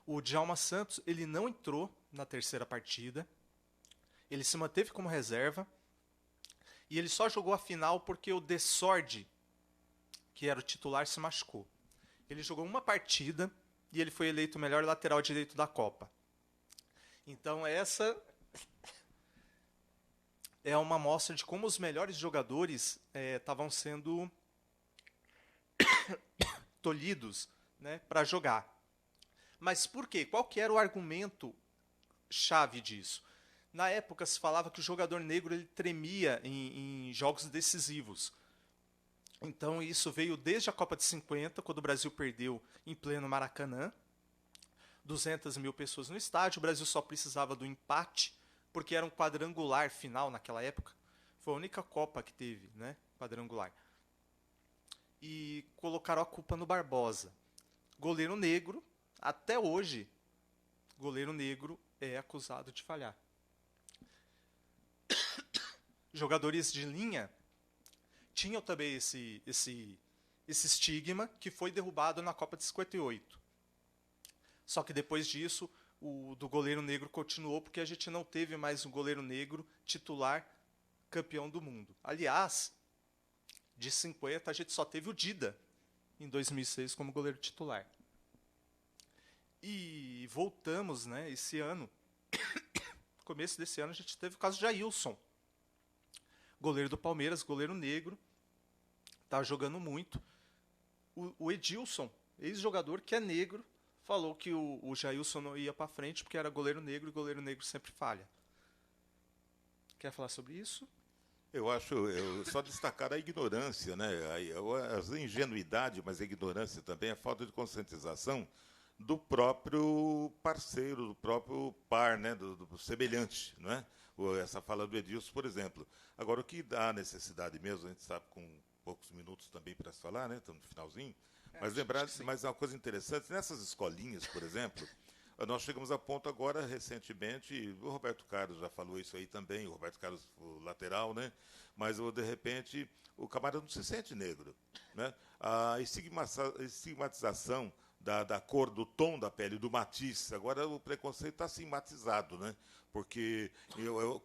O Djalma Santos, ele não entrou na terceira partida, ele se manteve como reserva, e ele só jogou a final porque o Dessordi, que era o titular, se machucou. Ele jogou uma partida e ele foi eleito o melhor lateral direito da Copa. Então essa é uma amostra de como os melhores jogadores estavam sendo tolhidos, né, para jogar. Mas por quê? Qual que era o argumento chave disso? Na época se falava que o jogador negro ele tremia em jogos decisivos. Então isso veio desde a Copa de 50, quando o Brasil perdeu em pleno Maracanã. 200 mil pessoas no estádio, o Brasil só precisava do empate, porque era um quadrangular final naquela época. Foi a única Copa que teve, né, quadrangular. e colocaram a culpa no Barbosa. Goleiro negro, até hoje, goleiro negro é acusado de falhar. Jogadores de linha tinham também esse estigma que foi derrubado na Copa de 58. Só que depois disso, o do goleiro negro continuou porque a gente não teve mais um goleiro negro titular campeão do mundo. Aliás, de 50 a gente só teve o Dida em 2006 como goleiro titular. E voltamos, né, esse ano, no começo desse ano a gente teve o caso de Jailson, goleiro do Palmeiras, goleiro negro, tá jogando muito. O Edilson, ex-jogador que é negro, falou que o Jailson não ia para frente porque era goleiro negro e goleiro negro sempre falha. Quer falar sobre isso? Eu acho, só destacar a ignorância, né? A ingenuidade, mas a ignorância também, a falta de conscientização do próprio parceiro, do próprio par, né? do semelhante, né? Essa fala do Edilson, por exemplo. Agora, o que dá necessidade mesmo, a gente sabe com poucos minutos também para se falar, né? Estamos no finalzinho. Mas lembrar, mas uma coisa interessante, nessas escolinhas, por exemplo, nós chegamos a ponto agora, recentemente, o Roberto Carlos já falou isso aí também, o Roberto Carlos, o lateral, né? Mas, de repente, o camarada não se sente negro, né? A estigmatização da cor, do tom da pele, do matiz, agora o preconceito está estigmatizado, né? Porque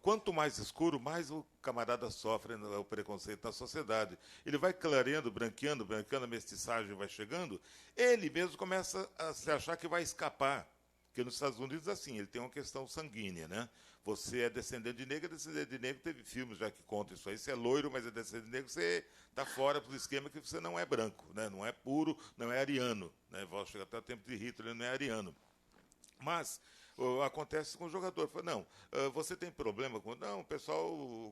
quanto mais escuro, mais o camarada sofre o preconceito na sociedade. Ele vai clareando, branqueando, a mestiçagem vai chegando, ele mesmo começa a se achar que vai escapar. Porque nos Estados Unidos, assim, ele tem uma questão sanguínea, né? Você é descendente de negro, teve filmes já que contam isso aí. Você é loiro, mas é descendente de negro, você está fora do esquema que você não é branco, né? Não é puro, não é ariano. Né? Vou chegar até o tempo de Hitler, ele não é ariano. Mas acontece com o jogador. Fala, não, você tem problema com... Não, pessoal,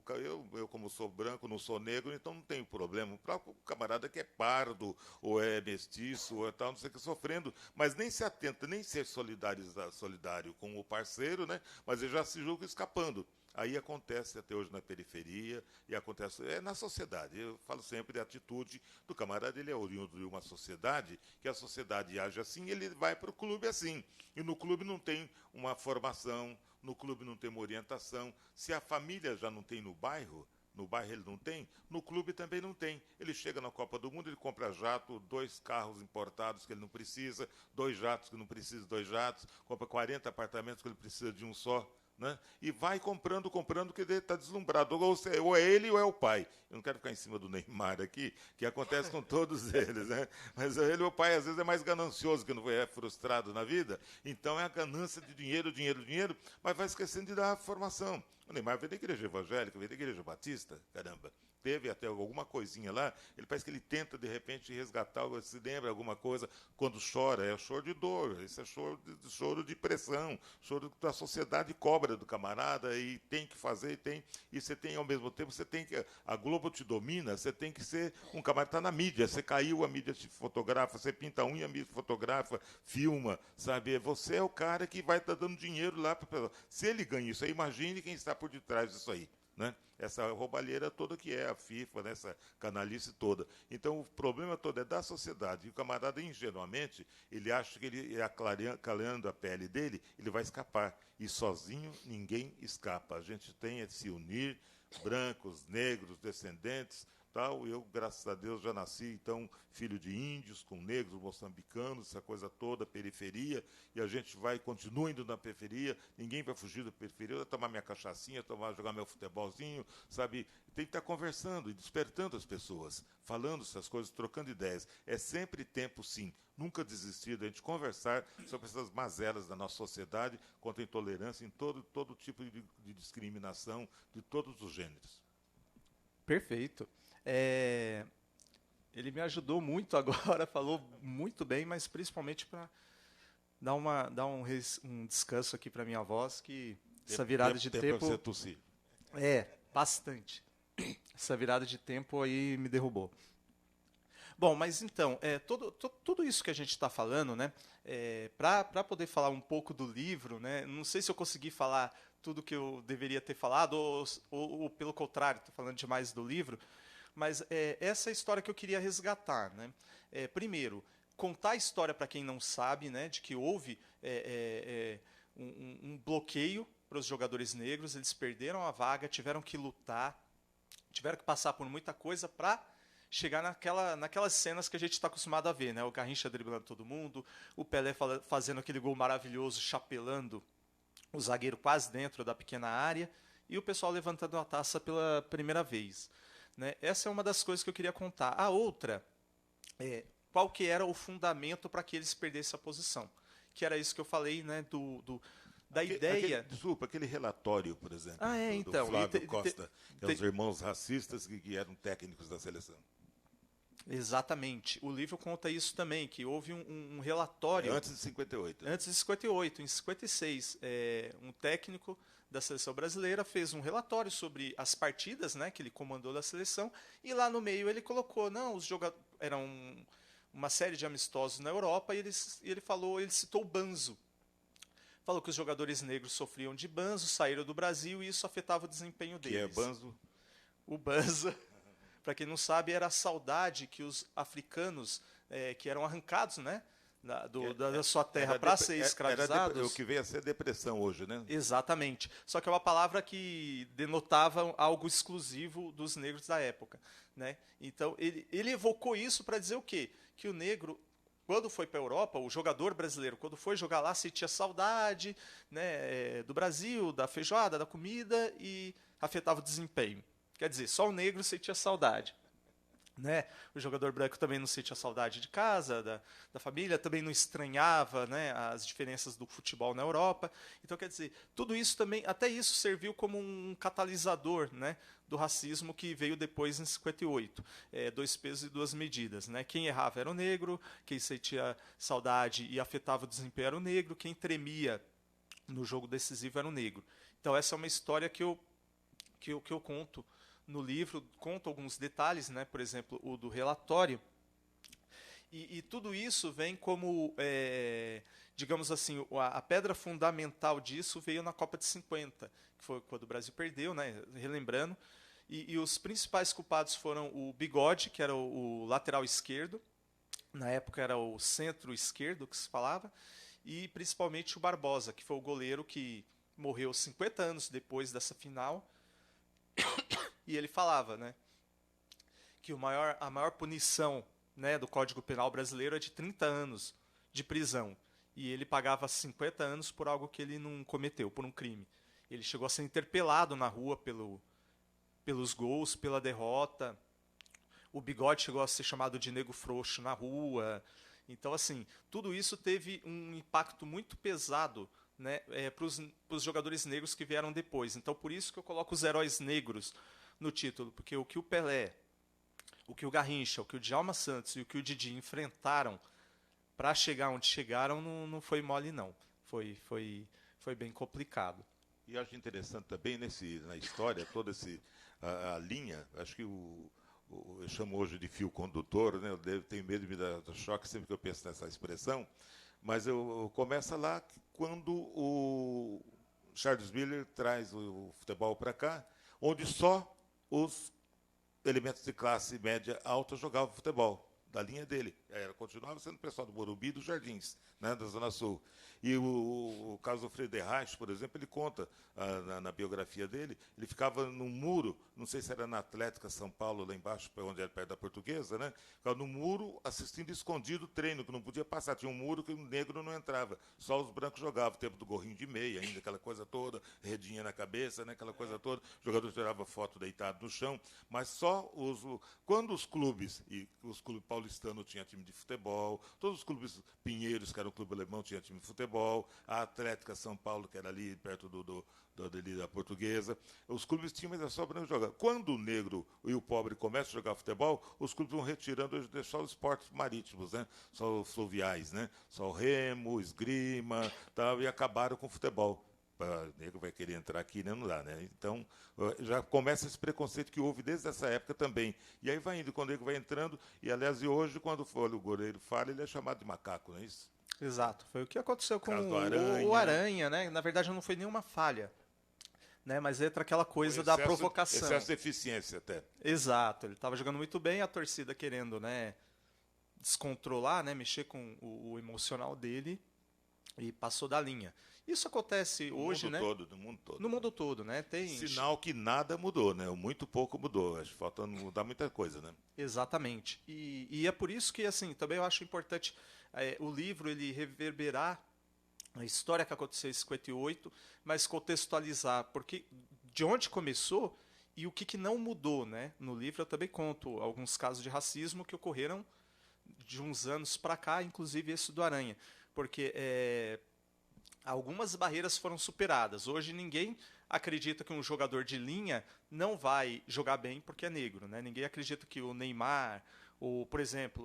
eu como sou branco, não sou negro, então não tenho problema. O próprio camarada que é pardo, ou é mestiço, ou é tal, não sei o que, sofrendo, mas nem se atenta, nem ser solidário com o parceiro, né? Mas ele já se julga escapando. Aí acontece até hoje na periferia, e acontece na sociedade. Eu falo sempre da atitude do camarada, ele é oriundo de uma sociedade, que a sociedade age assim, ele vai para o clube assim. E no clube não tem uma formação, no clube não tem uma orientação. Se a família já não tem no bairro ele não tem, no clube também não tem. Ele chega na Copa do Mundo, ele compra jato, 2 carros importados que ele não precisa, 2 jatos que não precisa de 2 jatos, compra 40 apartamentos que ele precisa de um só. Né? E vai comprando, que ele está deslumbrado. Ou é ele ou é o pai. Eu não quero ficar em cima do Neymar aqui, que acontece com todos eles. Né? Mas ele ou o pai, às vezes, é mais ganancioso, que não é frustrado na vida. Então é a ganância de dinheiro, mas vai esquecendo de dar a formação. O Neymar veio da igreja evangélica, veio da igreja batista, caramba. Teve até alguma coisinha lá, ele parece que ele tenta, de repente, resgatar, se lembra alguma coisa, quando chora, é choro de dor, esse é choro de pressão, choro da sociedade cobra do camarada, e tem que fazer, e você tem, ao mesmo tempo, a Globo te domina, você tem que ser um camarada que está na mídia, você caiu, a mídia te fotografa, você pinta a unha, a mídia fotografa, filma, sabe? Você é o cara que vai estar dando dinheiro lá para a pessoa. Se ele ganha isso aí, imagine quem está por detrás disso aí. Né? Essa roubalheira toda que é a FIFA, né? Essa canalice toda. Então, o problema todo é da sociedade. E o camarada, ingenuamente, ele acha que ele, clareando a pele dele, ele vai escapar. E sozinho, ninguém escapa. A gente tem é se unir, brancos, negros, descendentes, tal. Eu, graças a Deus, já nasci, então, filho de índios, com negros, moçambicanos, essa coisa toda, periferia, e a gente continua indo na periferia, ninguém vai fugir da periferia, eu vou tomar minha cachaçinha, jogar meu futebolzinho, sabe? Tem que estar conversando e despertando as pessoas, falando essas coisas, trocando ideias. É sempre tempo, sim, nunca desistir da gente conversar sobre essas mazelas da nossa sociedade, contra a intolerância em todo tipo de discriminação, de todos os gêneros. Perfeito. Ele me ajudou muito agora, falou muito bem, mas principalmente para dar um descanso aqui para minha voz, que essa virada de tempo... Para você tossir. Bastante. Essa virada de tempo aí me derrubou. Bom, mas então, tudo isso que a gente está falando, né, para poder falar um pouco do livro, né, não sei se eu consegui falar tudo que eu deveria ter falado, ou pelo contrário, estou falando demais do livro, Mas essa é a história que eu queria resgatar, né? Primeiro, contar a história para quem não sabe, né, de que houve um bloqueio para os jogadores negros, eles perderam a vaga, tiveram que lutar, tiveram que passar por muita coisa para chegar naquelas cenas que a gente está acostumado a ver, né? O Garrincha driblando todo mundo, o Pelé fazendo aquele gol maravilhoso, chapelando o zagueiro quase dentro da pequena área, e o pessoal levantando a taça pela primeira vez, né? Essa é uma das coisas que eu queria contar. A outra qual que era o fundamento para que eles perdessem a posição, que era isso que eu falei, né, da ideia... Aquele relatório, por exemplo, do então, Flávio Costa, que é os irmãos racistas que eram técnicos da seleção. Exatamente. O livro conta isso também, que houve um relatório... Antes de 58. Antes de 58. Em 56, um técnico da seleção brasileira fez um relatório sobre as partidas, né, que ele comandou da seleção, e lá no meio ele colocou, não, os jogadores... Eram uma série de amistosos na Europa, e ele citou o banzo. Falou que os jogadores negros sofriam de banzo, saíram do Brasil, e isso afetava o desempenho deles. Que é banzo? O banzo... Para quem não sabe, era a saudade que os africanos, que eram arrancados, né, da sua terra para ser escravizados... O que veio a ser depressão hoje, né? Exatamente. Só que é uma palavra que denotava algo exclusivo dos negros da época, né? Então, ele evocou isso para dizer o quê? Que o negro, quando foi para a Europa, o jogador brasileiro, quando foi jogar lá, sentia saudade, né, do Brasil, da feijoada, da comida, e afetava o desempenho. Quer dizer, só o negro sentia saudade, né? O jogador branco também não sentia saudade de casa, da família, também não estranhava, né, as diferenças do futebol na Europa. Então, quer dizer, tudo isso também, até isso serviu como um catalisador, né, do racismo que veio depois em 58. Dois pesos e duas medidas, né? Quem errava era o negro, quem sentia saudade e afetava o desempenho era o negro, quem tremia no jogo decisivo era o negro. Então, essa é uma história que eu conto no livro, conto alguns detalhes, né? Por exemplo, o do relatório. E tudo isso vem como, digamos assim, a pedra fundamental disso veio na Copa de 50, que foi quando o Brasil perdeu, né? Relembrando. E os principais culpados foram o Bigode, que era o lateral esquerdo, na época era o centro-esquerdo que se falava, e principalmente o Barbosa, que foi o goleiro que morreu 50 anos depois dessa final. E ele falava, né, que a maior punição, né, do Código Penal brasileiro é de 30 anos de prisão. E ele pagava 50 anos por algo que ele não cometeu, por um crime. Ele chegou a ser interpelado na rua pelos gols, pela derrota. O Bigode chegou a ser chamado de nego frouxo na rua. Então, assim, tudo isso teve um impacto muito pesado, né, para os jogadores negros que vieram depois. Então, por isso que eu coloco os heróis negros no título, porque o que o Pelé, o que o Garrincha, o que o Djalma Santos e o que o Didi enfrentaram para chegar onde chegaram não foi mole, não. Foi bem complicado. E acho interessante também na história, toda a linha, acho que eu chamo hoje de fio condutor, né? Eu tenho medo de me dar choque sempre que eu penso nessa expressão, mas eu começa lá quando o Charles Miller traz o futebol para cá, onde só os elementos de classe média alta jogavam futebol, da linha dele. Continuava sendo o pessoal do Morumbi e dos Jardins, né, da Zona Sul. E o caso do Friedenreich, por exemplo, ele conta na biografia dele, ele ficava num muro, não sei se era na Atlética São Paulo, lá embaixo, onde era perto da Portuguesa, né? Ficava no muro assistindo escondido o treino, que não podia passar. Tinha um muro que o negro não entrava, só os brancos jogavam, o tempo do gorrinho de meia ainda, aquela coisa toda, redinha na cabeça, né? Aquela coisa toda. O jogador tirava foto deitado no chão, mas só quando os clubes, e os clubes paulistanos tinham time de futebol, todos os clubes Pinheiros, que era o clube alemão, tinha time de futebol, a Atlética São Paulo, que era ali perto da Portuguesa, os clubes tinham, mas só para jogar. Quando o negro e o pobre começam a jogar futebol, os clubes vão retirando só os esportes marítimos, né? Só os fluviais, né? Só o remo, esgrima, tal, e acabaram com o futebol. O negro vai querer entrar aqui, né? Não dá, né? Então, já começa esse preconceito que houve desde essa época também. E aí vai indo, quando o negro vai entrando, e aliás, hoje, quando o goleiro falha, ele é chamado de macaco, não é isso? Exato. Foi o que aconteceu com o Aranha, né? Na verdade, não foi nenhuma falha. né? Mas entra aquela coisa Excesso, da provocação. Excesso de eficiência até. Exato, ele estava jogando muito bem, a torcida querendo, né, descontrolar, né, mexer com o emocional dele e passou da linha. Isso acontece hoje, né? No mundo todo. No mundo todo, né? Tem sinal que nada mudou, né? Muito pouco mudou. Acho que falta mudar muita coisa, né? Exatamente. E é por isso que, assim, também eu acho importante o livro ele reverberar a história que aconteceu em 58, mas contextualizar porque de onde começou e o que não mudou, né? No livro eu também conto alguns casos de racismo que ocorreram de uns anos para cá, inclusive esse do Aranha, porque algumas barreiras foram superadas. Hoje ninguém acredita que um jogador de linha não vai jogar bem porque é negro, né? Ninguém acredita que o Neymar, ou por exemplo,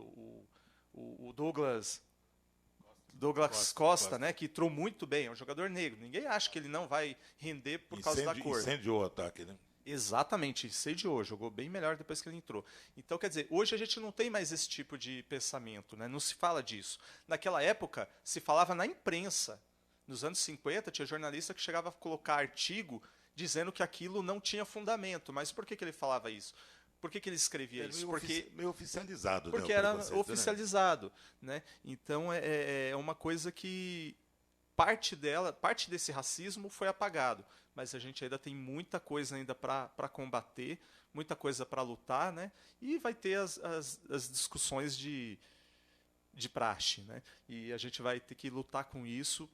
o Douglas Costa, né, que entrou muito bem, é um jogador negro. Ninguém acha que ele não vai render por causa da cor. Incendiou o ataque, né? Exatamente, incendiou, jogou bem melhor depois que ele entrou. Então, quer dizer, hoje a gente não tem mais esse tipo de pensamento, né? Não se fala disso. Naquela época, se falava na imprensa. Nos anos 50, tinha jornalista que chegava a colocar artigo dizendo que aquilo não tinha fundamento. Mas por que ele falava isso? Por que ele escrevia isso? Meio oficializado. Porque era oficializado. Né? Então, é uma coisa que parte desse racismo foi apagado. Mas a gente ainda tem muita coisa ainda para combater, muita coisa para lutar, né? E vai ter as discussões de praxe. Né? E a gente vai ter que lutar com isso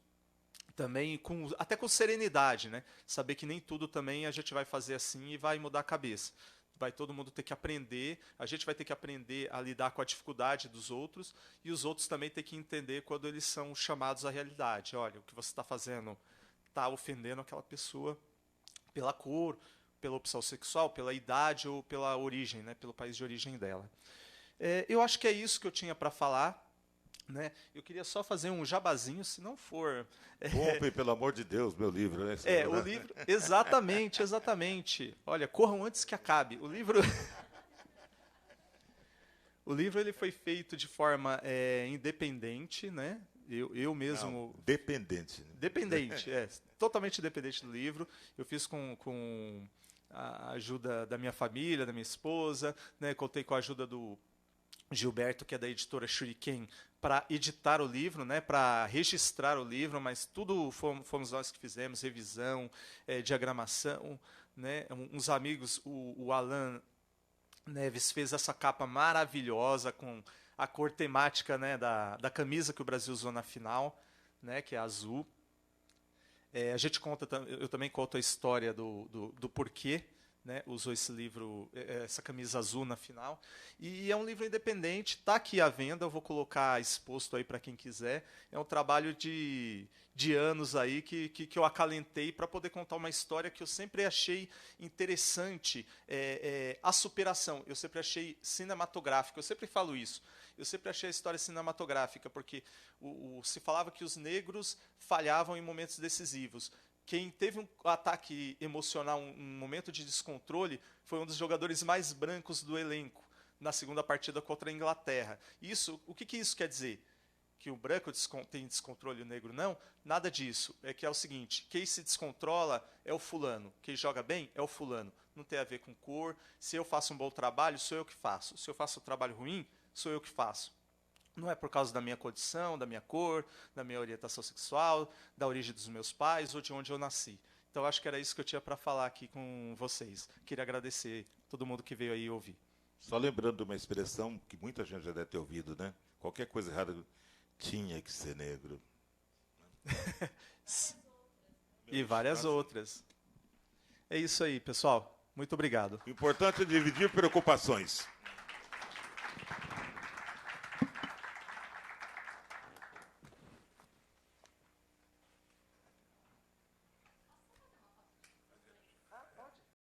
também, até com serenidade, né? Saber que nem tudo também a gente vai fazer assim e vai mudar a cabeça. Vai todo mundo ter que aprender, a gente vai ter que aprender a lidar com a dificuldade dos outros e os outros também ter que entender quando eles são chamados à realidade. Olha, o que você está fazendo está ofendendo aquela pessoa pela cor, pela opção sexual, pela idade ou pela origem, né? Pelo país de origem dela. Eu acho que é isso que eu tinha para falar. Né? Eu queria só fazer um jabazinho, se não for... Compre, pelo amor de Deus, meu livro. Né? O livro... Exatamente. Olha, corram antes que acabe. O livro... O livro ele foi feito de forma independente, né? Eu mesmo... Não, dependente. Dependente, totalmente dependente do livro. Eu fiz com a ajuda da minha família, da minha esposa, né? Contei com a ajuda do Gilberto, que é da editora Shuriken, para editar o livro, né, para registrar o livro, mas tudo fomos nós que fizemos, revisão, diagramação. Né, uns amigos, o Alan Neves fez essa capa maravilhosa com a cor temática, né, da camisa que o Brasil usou na final, né, que é azul. A gente eu também conto a história do porquê, né, usou esse livro, essa camisa azul na final. E é um livro independente, está aqui à venda, eu vou colocar exposto aí para quem quiser. É um trabalho de anos aí que eu acalentei para poder contar uma história que eu sempre achei interessante, a superação. Eu sempre achei cinematográfica, eu sempre falo isso. Eu sempre achei a história cinematográfica, porque se falava que os negros falhavam em momentos decisivos. Quem teve um ataque emocional, um momento de descontrole, foi um dos jogadores mais brancos do elenco, na segunda partida contra a Inglaterra. O que isso quer dizer? Que o branco tem descontrole e o negro não? Nada disso. É o seguinte, quem se descontrola é o fulano. Quem joga bem é o fulano. Não tem a ver com cor. Se eu faço um bom trabalho, sou eu que faço. Se eu faço um trabalho ruim, sou eu que faço. Não é por causa da minha condição, da minha cor, da minha orientação sexual, da origem dos meus pais ou de onde eu nasci. Então, acho que era isso que eu tinha para falar aqui com vocês. Queria agradecer todo mundo que veio aí ouvir. Só lembrando de uma expressão que muita gente já deve ter ouvido, né? Qualquer coisa errada tinha que ser negro. E várias outras. É isso aí, pessoal. Muito obrigado. O importante é dividir preocupações.